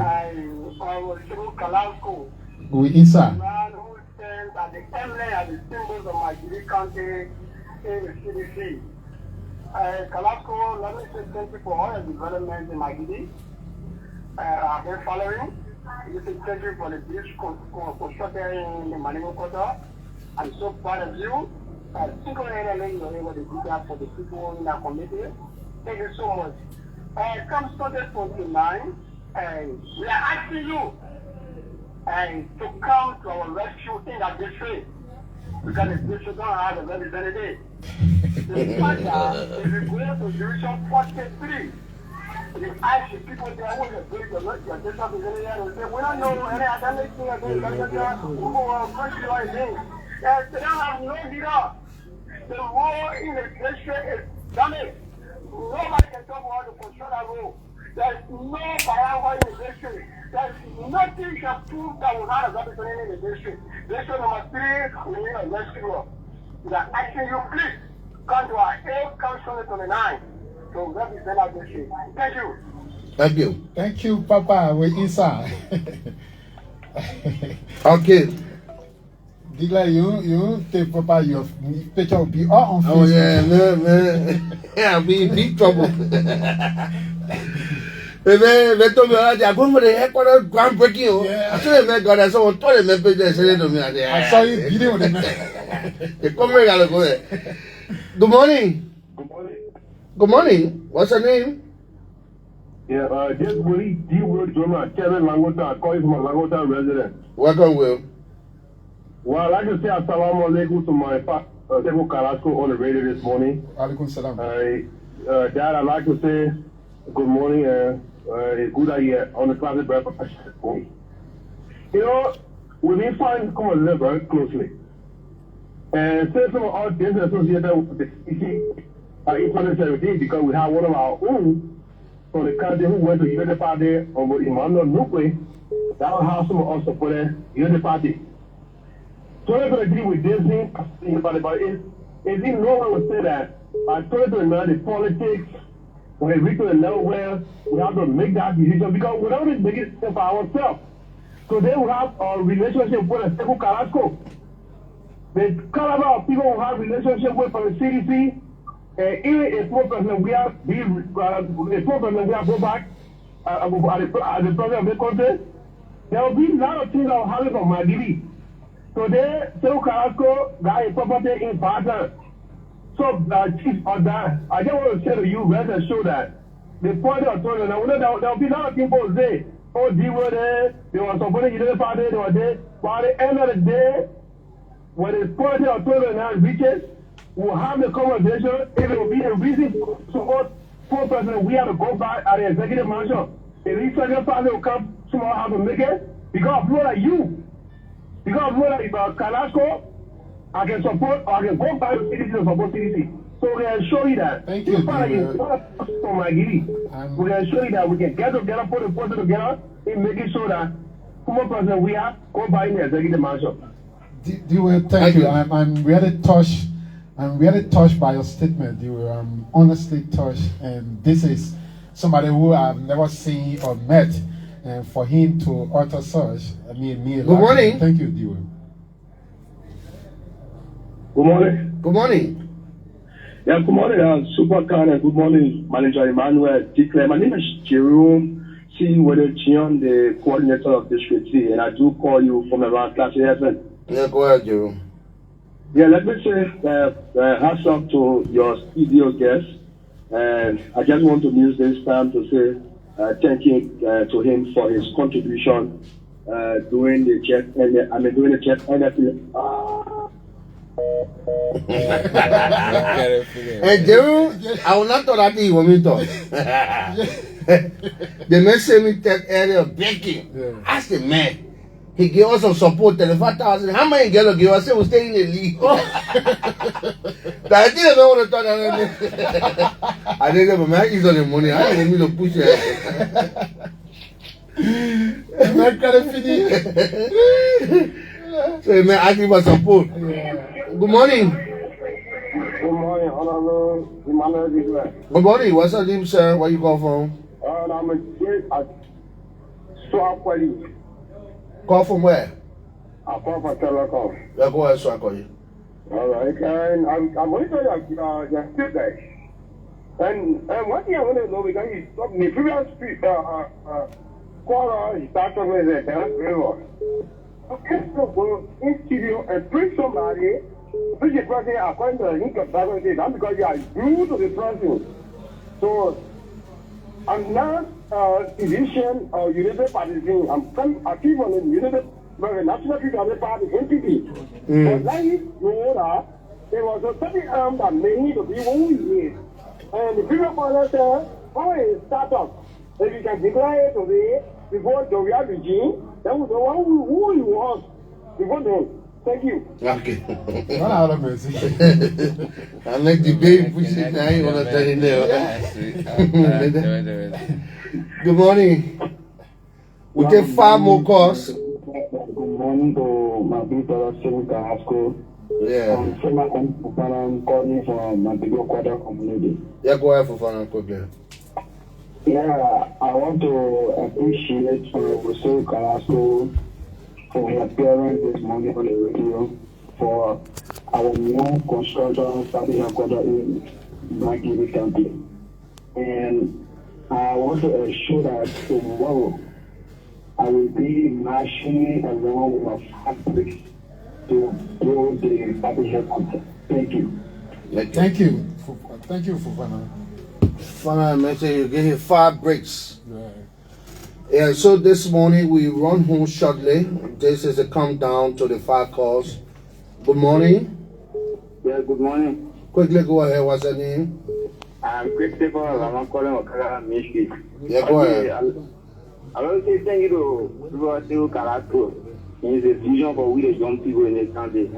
I was Sekou Kalasco.
We inside.
Man who stands at the emblem and the symbols of Margibi County in the CDC. Kalasco, let me say thank you for all the developments in Margibi. I've been following. You say thank you for the bridge constructed in the Manimu Quarter. I'm so proud of you. Single-handedly, you're able to do that for the people in our community. Thank you so much. Come Sunday 29, and we are asking you to come to our rescue in that district. Because the district don't have a representative. The father is going to Division 43. They ask the people there who are going to look at this representative and say, we don't know any academic thing against the who will push you like this. They don't have no leader. The war in the district is damaged. Nobody can talk about the control that road. There's no power in the district. There's nothing can prove that we have a representative in the district. District number 3, we need a rescuer. We are asking you, please, come to our 8th Council 29 to represent our district. Thank you.
Thank you.
Thank you, Papa. We're inside.
Okay.
Digla, you take Papa, your picture will be all on Facebook.
Oh yeah, man. Yeah, I'll be in big trouble. They told me, I'm going for the headquarters groundbreaking.
Yeah.
I told them, God, I saw one told them, they said to me.
I saw you video with them.
They come here, I go there. Good morning.
Good morning.
Good morning. What's your name?
Yeah, just Willie D. Will Drummer, Kevin Langota, calling from a Langota resident.
Welcome, Will.
Well, I'd like to say assalamu alaikum to my Sekou Kalasco on the radio this morning.
Alaikum salam.
Dad, I'd like to say good morning. It's good that you're on the classic breakfast. You know, we've been following Common very closely. And since some of our business associated with the CC, 817 because we have one of our own from the country who went to Unity Party on with Emmanuel Nukwe. That will have some of us supported Unity Party. So I'm going to agree with this thing, but it's no one would say that by 2029, the politics, when we reach to the level where we have to make that decision, because we don't make it for ourselves. So they will have a relationship with Sekou Kalasco. The caliber of people who have relationship with from the CDC, and even a small person we have, go back as the president of the country, there will be a lot of things that will happen from Margibi. Today, Sekou Kalasco got a property in Baton. So, Chief Oda, I just want to say to you, rest assured that the party authority, now, there will be a lot of people who say, oh, they were there, they were supporting the party, they were there. But at the end of the day, when the party authority now reaches, we'll have the conversation. If it will be a reason to support 4 presidents, we have to go back at the executive mansion. If the executive party will come, somehow have to make it, because of people like you. Because of like Kalasco, I can support, or I can go back to CDC to support CDC. So we can show you that.
Thank you.
We can show you that we can get together, put the person together, in making sure that former president we have go by in the executive mansion.
Thank you. I'm really touched. I'm really touched by your statement. You were honestly touched, and this is somebody who I've never seen or met. And for him to utter such, me.
Good morning.
Thank you, Dewey.
Good morning.
Good morning.
Yeah, good morning, Super Khan, and good morning, Manager Emmanuel Declare. My name is Jerome C. Wedechion, the coordinator of District C, and I do call you from around Class 11.
Yeah, go ahead, Jerome.
Yeah, let me say hats off to your studio guest, and I just want to use this time to say thank you to him for his contribution during the check NFL.
And Jerome, I will not talk that you want me to talk. The man sent me that area begging. Ask the man. He gave us some support, 35,000. How many girls give us? I said, we'll stay in the league. I didn't know what to talk about. I didn't have a man use on the money. I didn't need to push it. So the man asked me for support. Good morning.
Good morning, Honorable Emmanuel Declare.
Good morning. What's your name, sir? Where you call from?
I'm a kid at Swap.
Call from where?
I call for Telecom.
Yeah, go ahead, so I call you.
All right, and I'm going to tell you, you're still there. And one thing I want to know, because he talked in the previous caller, he started with the River.
Okay, so in studio and bring somebody, bring the person according to the income background, not because you are due to the person. So I'm not division or United Party thing. I'm active on the United National People's Party NPP. But like you know, there was a certain arm that many of the people who is. And the people for said, how is startup? If you can declare it today before the real regime, then we know who he was. Before then. Thank you.
Okay.
What out of mercy.
I like the baby pushing now. You want to tell him there? Good morning. We take 5 more calls.
Good morning to my people of Sekou Kalasco.
Yeah.
I'm calling from my people quarter community.
Yeah, go ahead for fun quickly.
Yeah, I want to appreciate Sekou Kalasco for her appearance this morning on the radio for our new construction starting headquarters in Margibi County. And I want to assure that tomorrow I will be marching along with my fabric to build the party headquarters. Thank you.
Thank you. Thank you for Fana.
Fana mentioned you give him 5 breaks.
Right.
Yeah, so this morning we run home shortly. This is a countdown to the 5 calls. Good morning.
Yeah, good morning.
Quickly go ahead. What's your name?
I'm Christopher. I'm calling from Michigan.
Yeah, go ahead.
I want to say thank you to Sekou Kalasco. He's a vision for we the young people in this country.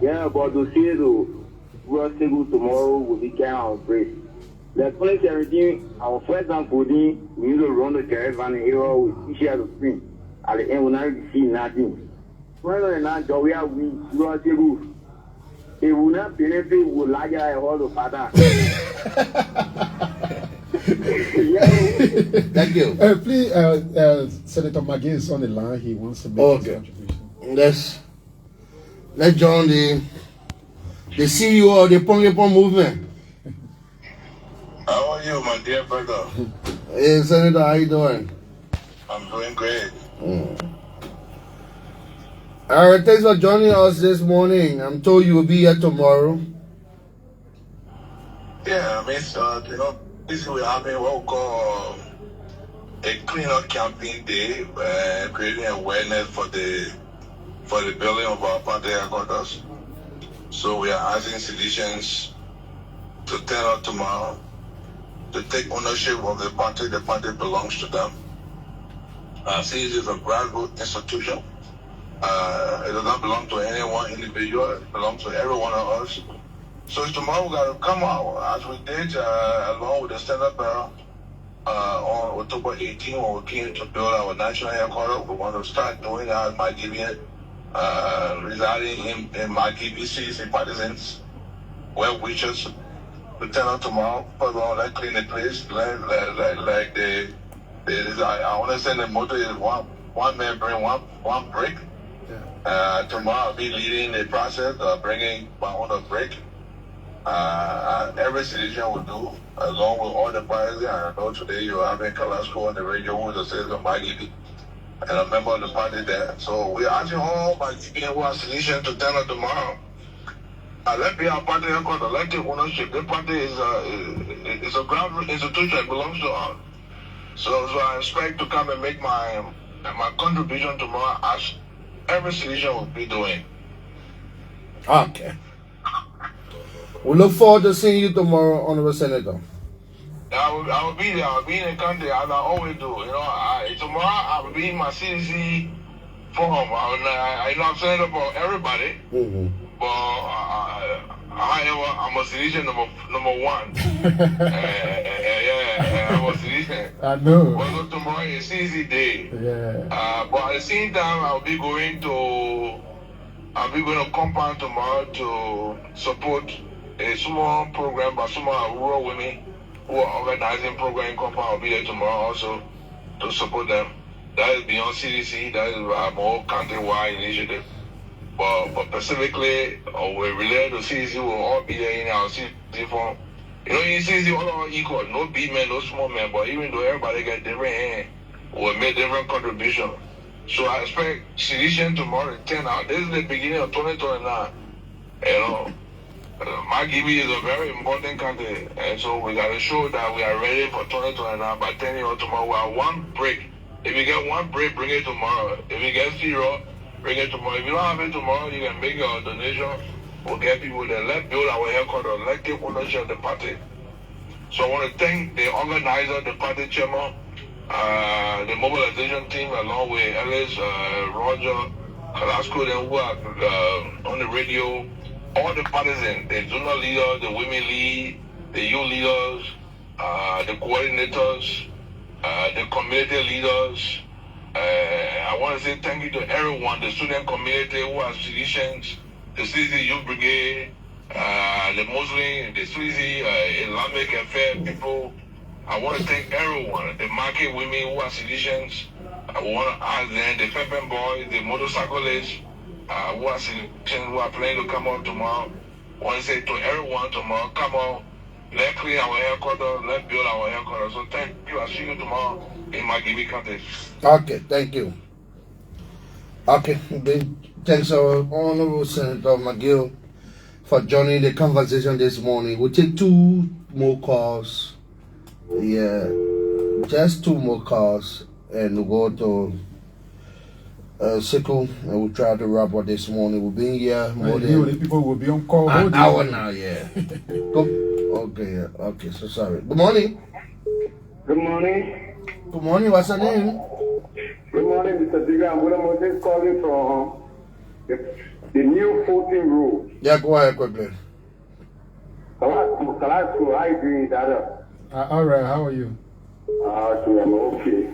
Yeah, but to say to Sekou tomorrow will be kind of great. The 2017, our first time pudding, we need to run the caravan era with teachers of spring. At the end, we not see nothing. When we not do we are Sekou. It will not benefit with larger all the father.
Thank you.
Please, Senator Maggie is on the line. He wants to make his contribution.
Let's join the CEO of the Pong movement.
How are you, my dear brother?
Hey, Senator, how you doing?
I'm doing great.
All right, thanks for joining us this morning. I'm told you will be here tomorrow.
Yeah, I mean, this we're having what we call a cleanup campaign day, creating awareness for the building of our party headquarters. So we are asking citizens to turn out tomorrow to take ownership of the party. The party belongs to them. Since it's a grassroots institution, it does not belong to any one individual. It belongs to every one of us. So tomorrow we got to come out as we did along with the Standard Bearer on October 18 when we came to build our national headquarters. We want to start doing that by giving residing in Margibi CDC partisans, well wishes to turn out tomorrow. First of all, let's clean the place. I understand the motto is one man bring one brick. Tomorrow I'll be leading the process of bringing one other brick. Every citizen will do, along with all the parties. I know today you're having Kalasco on the radio with the citizen of Margibi and a member of the party there. So we're asking all Margibi who are citizens to turn out tomorrow. Let be our party headquarters. Let take ownership. The party is a ground institution. It belongs to us. So I expect to come and make my contribution tomorrow as every citizen will be doing.
Okay. We look forward to seeing you tomorrow, Honorable Senator.
I will be there. I will be in the country as I always do. Tomorrow I will be in my CDC forum. I'm senator for everybody. But however, I'm a citizen number 1. I'm a citizen.
I know.
But tomorrow is CDC day.
Yeah.
But at the same time, I'll be going to compound tomorrow to support a small program by some rural women who are organizing program in compound. I'll be there tomorrow also to support them. That is beyond CDC. That is a more county-wide initiative. But specifically, we relate to CDC. We'll all be there in our CDC form. In CDC, all are equal. No big men, no small men. But even though everybody get different hands, we'll make different contributions. So I expect sedition tomorrow at 10 out. This is the beginning of 2029. You know, Margibi is a very important country, and so we got to show that we are ready for 2029 by 10 years tomorrow. We have one break. If you get one break, bring it tomorrow. If you get 0, bring it tomorrow. If you don't have it tomorrow, you can make your donation. We'll get people there. Let's build our headquarters. Let's take ownership of the party. So I want to thank the organizer, the party chairman, the mobilization team, along with Ellis, Roger, Kalasco, then who are on the radio, all the partisans, the zonal leaders, the women lead, the youth leaders, the coordinators, the community leaders. I want to say thank you to everyone, the student community who are citizens, the CC Youth Brigade, the Muslim, the Suisi, Islamic affair people. I want to thank everyone, the market women who are citizens. I want to ask them, the Peppin boys, the motorcyclists who are citizens, who are planning to come out tomorrow. I want to say to everyone tomorrow, come on, let's clean our headquarters, let's build our headquarters. So thank you. I'll see you tomorrow in Margibi County.
Okay, thank you. Okay, thanks our Honorable Senator McGill for joining the conversation this morning. We'll take 2 more calls. Yeah, just 2 more calls, and we'll go to Sekou, and we'll try to wrap up this morning. We'll be here more than
people will be on call.
an hour now. Yeah. Okay. Yeah. Okay. So sorry. Good morning.
Good morning.
Good morning. What's your name?
Good morning, Mr. Diga. I'm just calling from the new 14 rule.
Yeah, go ahead quickly.
Kalasco, how are you doing, Dada?
All right, how are you?
I'm okay.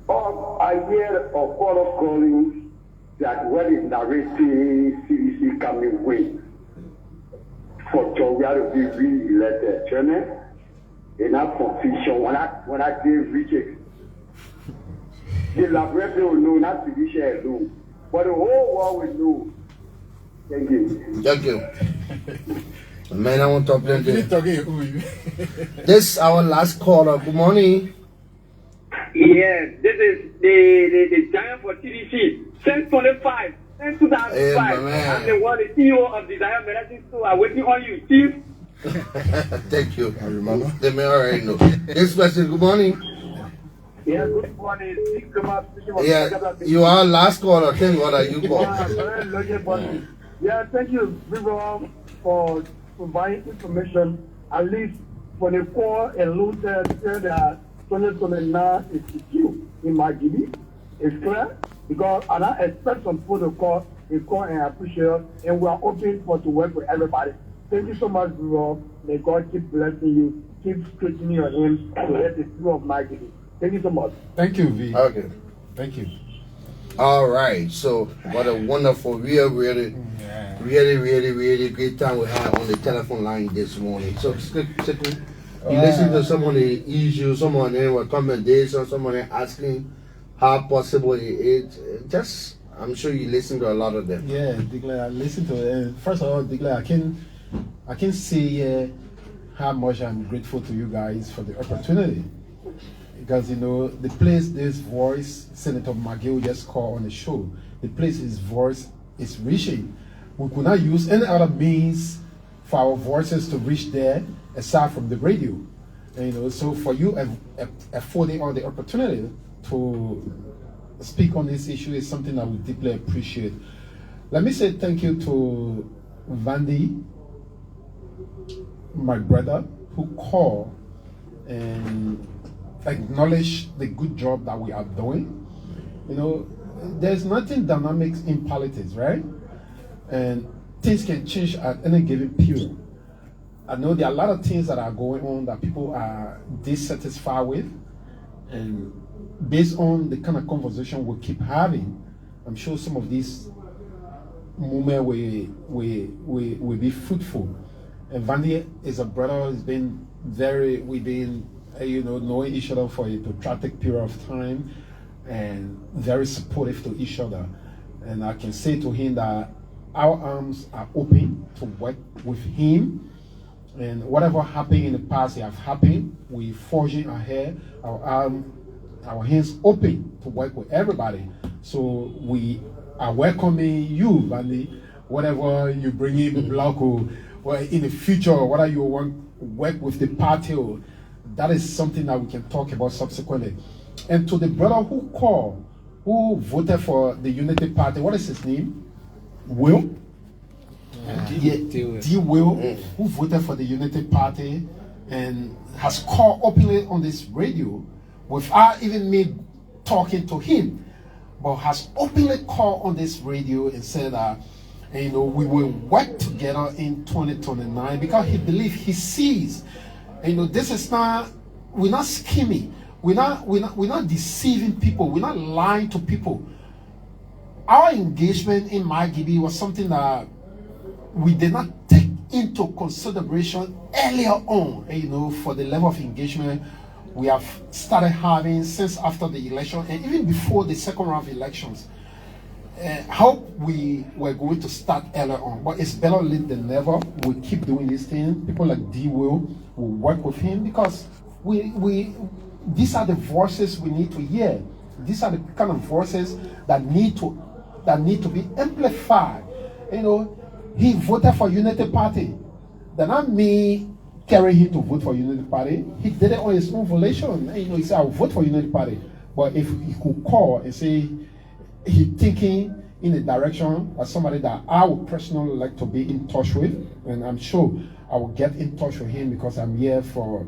I hear of all of calling that when it's narrating CDC coming win for Toria to be re-elected, Chairman, enough confusion when I did reach it. The laboratory will know, not CDC alone, but the whole world will know. Thank you.
Thank you. Man, I want to talk plenty. This is our last caller. Good morning.
Yes, this is the giant for TDC. Since 25, since 2005,
Hey,
I'm the one, the CEO of the Giant Medicine Store. I'm waiting on you, Chief.
Thank you. I remember. They may already know. This person, good morning.
Yeah, good morning.
Yeah, you are last caller. Tell me what are you calling?
Yeah, thank you, everyone, for providing information, at least for the core and looted that 2029 is secure in Margibi. It's clear because I don't expect some protocol in core and appreciate, and we are open for to work with everybody. Thank you so much, bro. May God keep blessing you, keep strengthening your hands to let the flow of Margibi. Thank you so much.
Thank you, V.
Okay.
Thank you.
All right. So, what a wonderful, really great time we had on the telephone line this morning. So, you listen to someone issue, someone recommendation, someone asking how possible it is. Just, I'm sure you listen to a lot of them.
Yeah, Digla, I listen to it. First of all, Digla, I can say how much I'm grateful to you guys for the opportunity. Because, you know, the place this voice, Senator McGill just called on the show, the place his voice is reaching. We could not use any other means for our voices to reach there aside from the radio. And, you know, so for you affording all the opportunity to speak on this issue is something I would deeply appreciate. Let me say thank you to Vandy, my brother, who called and acknowledge the good job that we are doing. You know, there's nothing dynamic in politics, right? And things can change at any given period. I know there are a lot of things that are going on that people are dissatisfied with, and based on the kind of conversation we keep having, I'm sure some of these moments will be fruitful. And Vandy is a brother. He's been we've been knowing each other for a protracted period of time, and very supportive to each other. And I can say to him that our arms are open to work with him, and whatever happened in the past have happened. We forging ahead. Our arms our hands open to work with everybody. So we are welcoming you, Vandy, whatever you bring in the block or in the future, whether you want to work with the party, or that is something that we can talk about subsequently. And to the brother who called, who voted for the Unity Party, what is his name? Will? D. Will, who voted for the Unity Party and has called openly on this radio without even me talking to him, but has openly called on this radio and said that, we will work together in 2029 because he believes, he sees, this is not, we're not scheming, we're not deceiving people, we're not lying to people. Our engagement in Margibi was something that we did not take into consideration earlier on, for the level of engagement we have started having since after the election and even before the second round of elections. How we were going to start earlier on, but it's better late than never. We keep doing this thing. People like D. Will work with him because these are the voices we need to hear. These are the kind of voices that need to be amplified. He voted for Unity Party. Then not me carrying him to vote for Unity Party. He did it on his own volition. He said, I'll vote for Unity Party. But if he could call and say he's thinking in a direction as somebody that I would personally like to be in touch with, and I'm sure I will get in touch with him because I'm here for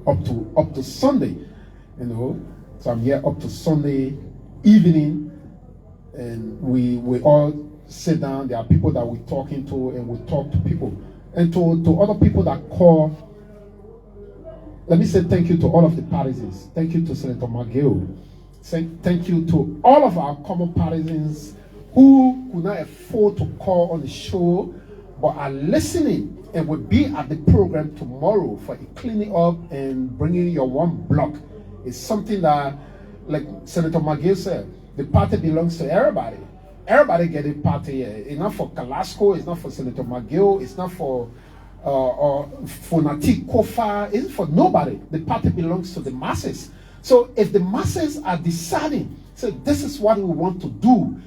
up to Sunday, So I'm here up to Sunday evening, and we all sit down. There are people that we're talking to, and we talk to people. And to other people that call, let me say thank you to all of the partisans. Thank you to Senator McGill. Thank you to all of our common partisans who could not afford to call on the show, but are listening and will be at the program tomorrow for a cleaning up and bringing your one block. It's something that, like Senator McGill said, the party belongs to everybody. Everybody get a party. It's not for Kalasco, it's not for Senator McGill, it's not for Natik Kofa, it's for nobody. The party belongs to the masses. So if the masses are deciding, so this is what we want to do,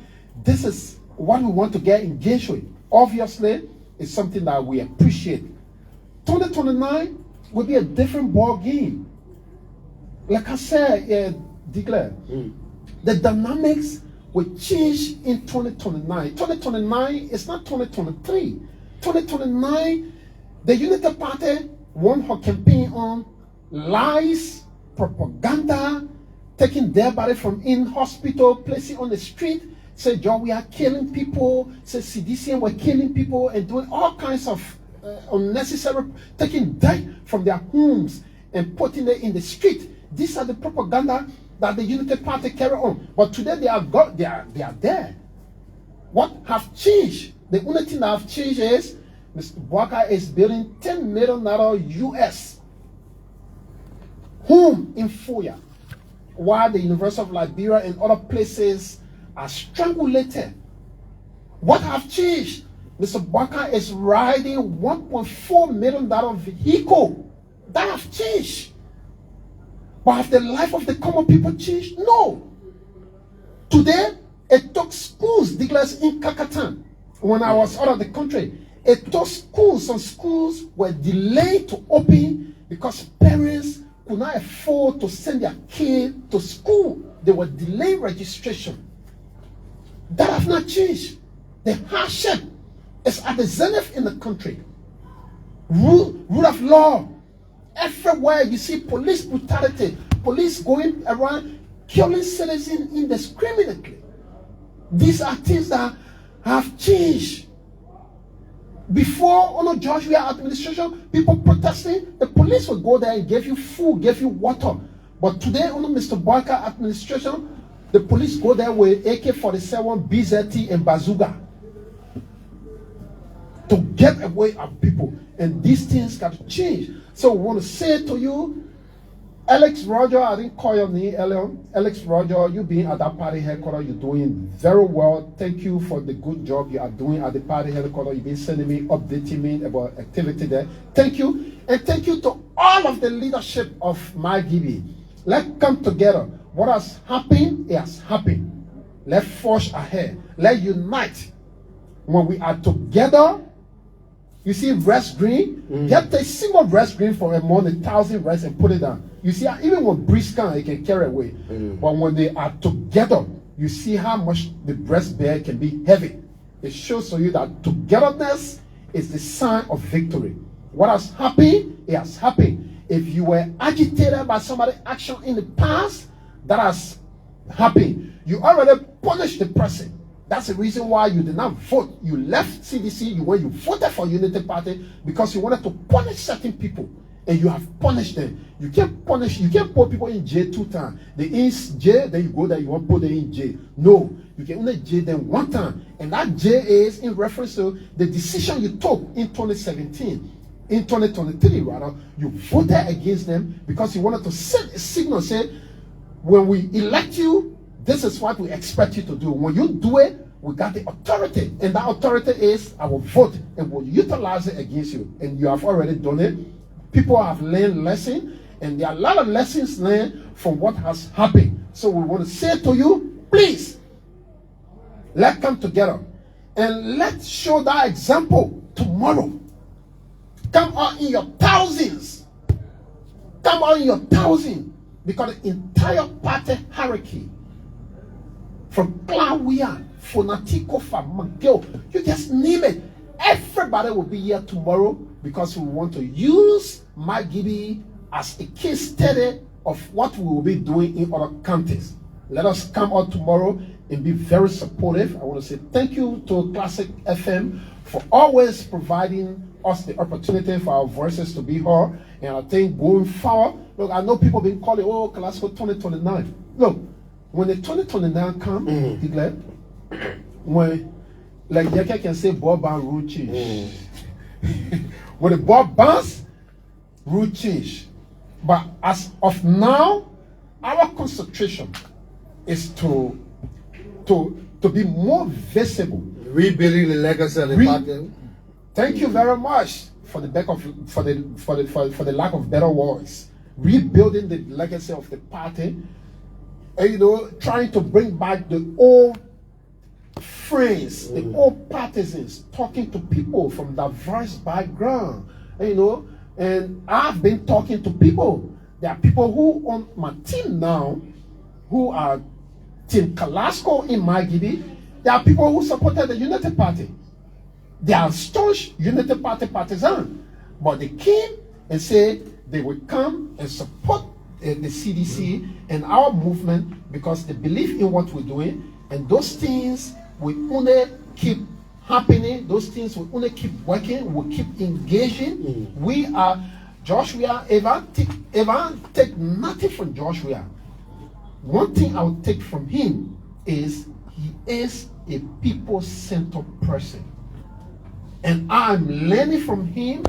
this is what we want to get engaged with, obviously it's something that we appreciate. 2029 will be a different ball game. Like I said, Declare, the dynamics will change in 2029. 2029 is not 2023. 2029, the Unity Party won her campaign on lies, propaganda, taking their body from in hospital, placing on the street, say, John, we are killing people, say, CDC, we're killing people, and doing all kinds of unnecessary, taking death from their homes and putting it in the street. These are the propaganda that the Unity Party carry on. But today they are there. What have changed? The only thing that have changed is Mr. Bwaka is building $10 million US home in Foya, while the University of Liberia and other places are strangulated. What have changed? Mr. Bwaka is riding $1.4 million vehicle. That have changed. But have the life of the common people changed? No. Today, it took schools, declares in Kakatan, when I was out of the country. It took schools. Some schools were delayed to open because parents could not afford to send their kid to school. They were delayed registration. That have not changed. The hardship is at the zenith in the country. Rule of law. Everywhere you see police brutality, police going around killing citizens indiscriminately. These are things that have changed. Before under Joshua administration, people protesting, the police would go there and give you food, give you water. But today under Mr. Bwaka administration, the police go there with AK-47, BZT, and bazooka to get away at people. And these things got to change. So we want to say to you, Alex Roger, I didn't call your name earlier. Alex Roger, you being at that party headquarters, you're doing very well. Thank you for the good job you are doing at the party headquarters. You've been sending me, updating me about activity there. Thank you. And thank you to all of the leadership of Margibi. Let's come together. What has happened, it has happened. Let's forge ahead. Let's unite. When we are together, you see rest green, get a single rest green for among 1,000 rest and put it down. You see, even when breeze comes, it can carry away. But when they are together, you see how much the breast bear can be heavy. It shows to you that togetherness is the sign of victory. What has happened, it has happened. If you were agitated by somebody's action in the past, that has happened. You already punished the person. That's the reason why you did not vote. You left CDC, you voted for Unity Party because you wanted to punish certain people. And you have punished them. You can't put people in jail 2 times. They in jail, then you go there, you want to put them in jail. No, you can only jail them 1 time. And that jail is in reference to the decision you took in 2017. In 2023, rather, you voted against them because you wanted to send a signal, say, when we elect you, this is what we expect you to do. When you do it, we got the authority. And that authority is our vote. And we'll utilize it against you. And you have already done it. People have learned lessons. And there are a lot of lessons learned from what has happened. So we want to say to you, please, let's come together. And let's show that example tomorrow. Come out in your thousands. Come out in your thousands. Because the entire party hierarchy, from Claudia, Fonatico, Famangeo, you just name it. Everybody will be here tomorrow because we want to use Margibi as a case study of what we will be doing in other counties. Let us come out tomorrow and be very supportive. I want to say thank you to Classic FM for always providing us the opportunity for our voices to be heard. And I think going forward, look, I know people been calling, oh, Kalasco 2029. Look, when the 2029 come, declare, when, like Jackie can say, Bob and rule change. When the Bob bounce, rule change. But as of now, our concentration is to be more visible.
Rebuilding the legacy of the party.
Thank you very much for the lack of better words. Rebuilding the legacy of the party. And, you know, trying to bring back the old friends, the old partisans, talking to people from diverse background. And, you know, and I've been talking to people. There are people who on my team now, who are Team Kalasco in Margibi. There are people who supported the Unity Party. They are staunch Unity Party partisans. But they came and said they would come and support the CDC and our movement because they believe in what we're doing. And those things will only keep happening. Those things will only keep working. We'll keep engaging. We are Joshua. Evan take nothing from Joshua. One thing I would take from him is he is a people-centered person. And I'm learning from him.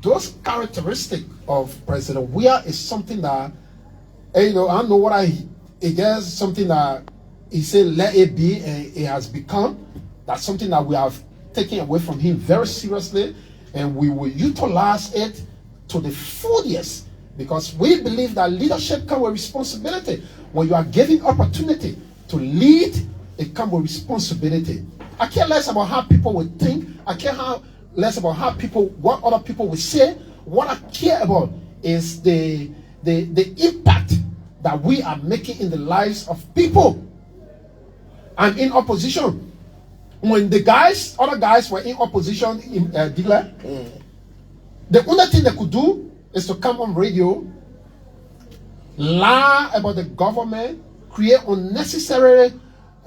Those characteristics of President Weah is something that, you know, I know what it is something that he said, let it be, and it has become. That's something that we have taken away from him very seriously, and we will utilize it to the fullest because we believe that leadership comes with responsibility. When you are given opportunity to lead, it comes with responsibility. I care less about how people will think. I care less about what other people will say. What I care about is the impact that we are making in the lives of people. I'm in opposition. When the other guys were in opposition in Digla, the only thing they could do is to come on radio, lie about the government, create unnecessary,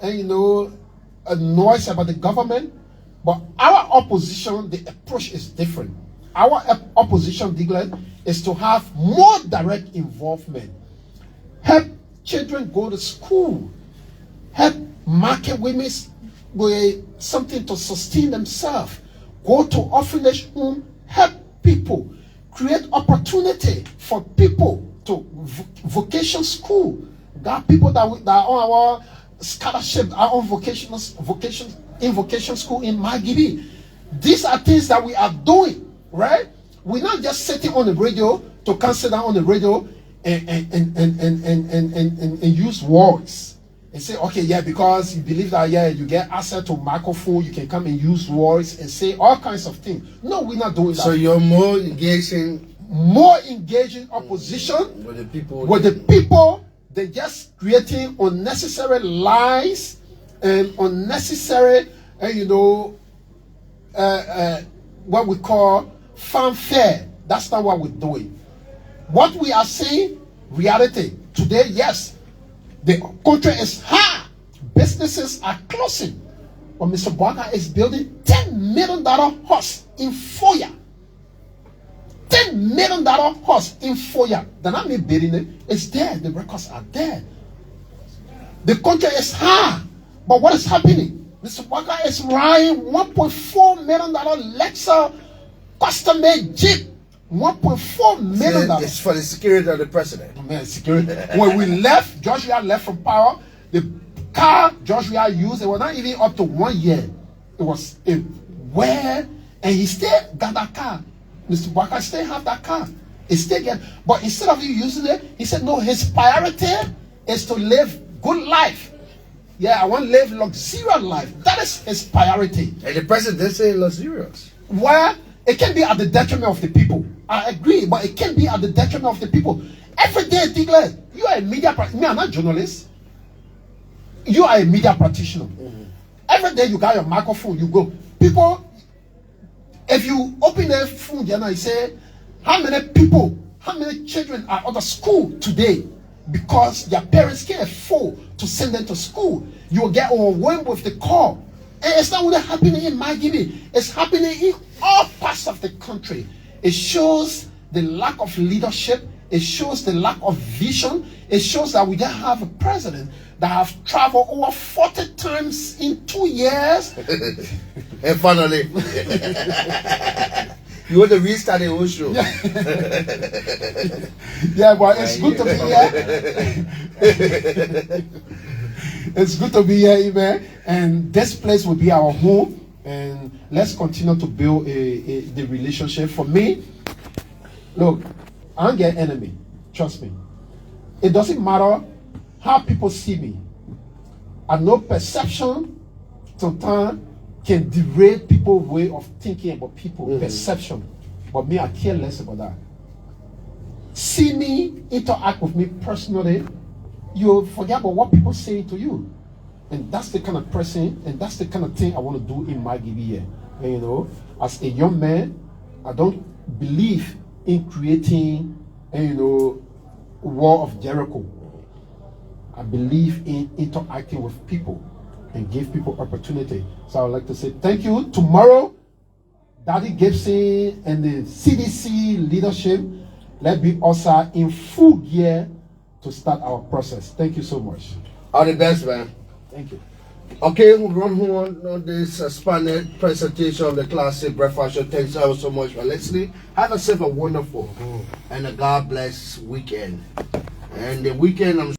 a noise about the government. But our opposition, the approach is different. Our opposition, Digla, is to have more direct involvement. Help children go to school. Help market women with something to sustain themselves. Go to orphanage home. Help people. Create opportunity for people to vocation school. There are people that are on our scholarship, our own vocation school in Margibi. These are things that we are doing, right? We're not just sitting on the radio to consider on the radio and use words and say, okay, yeah, because you believe that, yeah, you get access to microphone, you can come and use words and say all kinds of things. No, we're not doing that.
So you're more engaging
opposition
with the people.
They're just creating unnecessary lies and unnecessary, what we call fanfare. That's not what we're doing. What we are saying, reality. Today, yes, the country is hard. Businesses are closing. But Mr. Bwaka is building $10 million house in Foya. $10 million house in Foya. Then I mean building it. It's there. The records are there. The country is hard. But what is happening? Mr. Bwaka is riding $1.4 million Lexus custom-made Jeep. $1.4 million.
It's for the security of the president.
Man, security. When we left, Joshua left from power. The car Joshua used, it was not even up to 1 year. It was where, and he still got that car. Mr. Bwaka still have that car. He still get, but instead of you using it, he said no. His priority is to live good life. Yeah, I want to live luxurious life. That is his priority.
And the president did say luxurious.
Where it can be at the detriment of the people. I agree, but it can be at the detriment of the people. Every day, Tigler, you are a media practitioner. Me, I'm not a journalist. You are a media practitioner. Every day you got your microphone, you go. People, if you open their phone, you say, how many people, how many children are out of school today because their parents can't afford to send them to school? You will get overwhelmed with the call. And it's not only happening in Margibi, it's happening in all parts of the country. It shows the lack of leadership. It shows the lack of vision. It shows that we don't have a president that have traveled over 40 times in 2 years.
And finally, you want to restart the whole show.
Yeah, but it's good to be here. It's good to be here, Ibe. And this place will be our home. And let's continue to build the relationship. For me, look, I don't get enemy. Trust me. It doesn't matter how people see me. I know perception sometimes can derail people's way of thinking about people. Perception. But me, I care less about that. See me, interact with me personally, you forget about what people say to you. And that's the kind of person, and that's the kind of thing I want to do in Margibi here. And, as a young man, I don't believe in creating, wall of Jericho. I believe in interacting with people and give people opportunity. So I would like to say thank you. Tomorrow, Daddy Gibson and the CDC leadership, let's be also in full gear to start our process. Thank you so much.
All the best, man.
Thank you.
Okay, we'll run on this expanded presentation of the Classic Breakfast Show. Thanks so much for listening. Have yourself a wonderful and a God bless weekend. And the weekend, I'm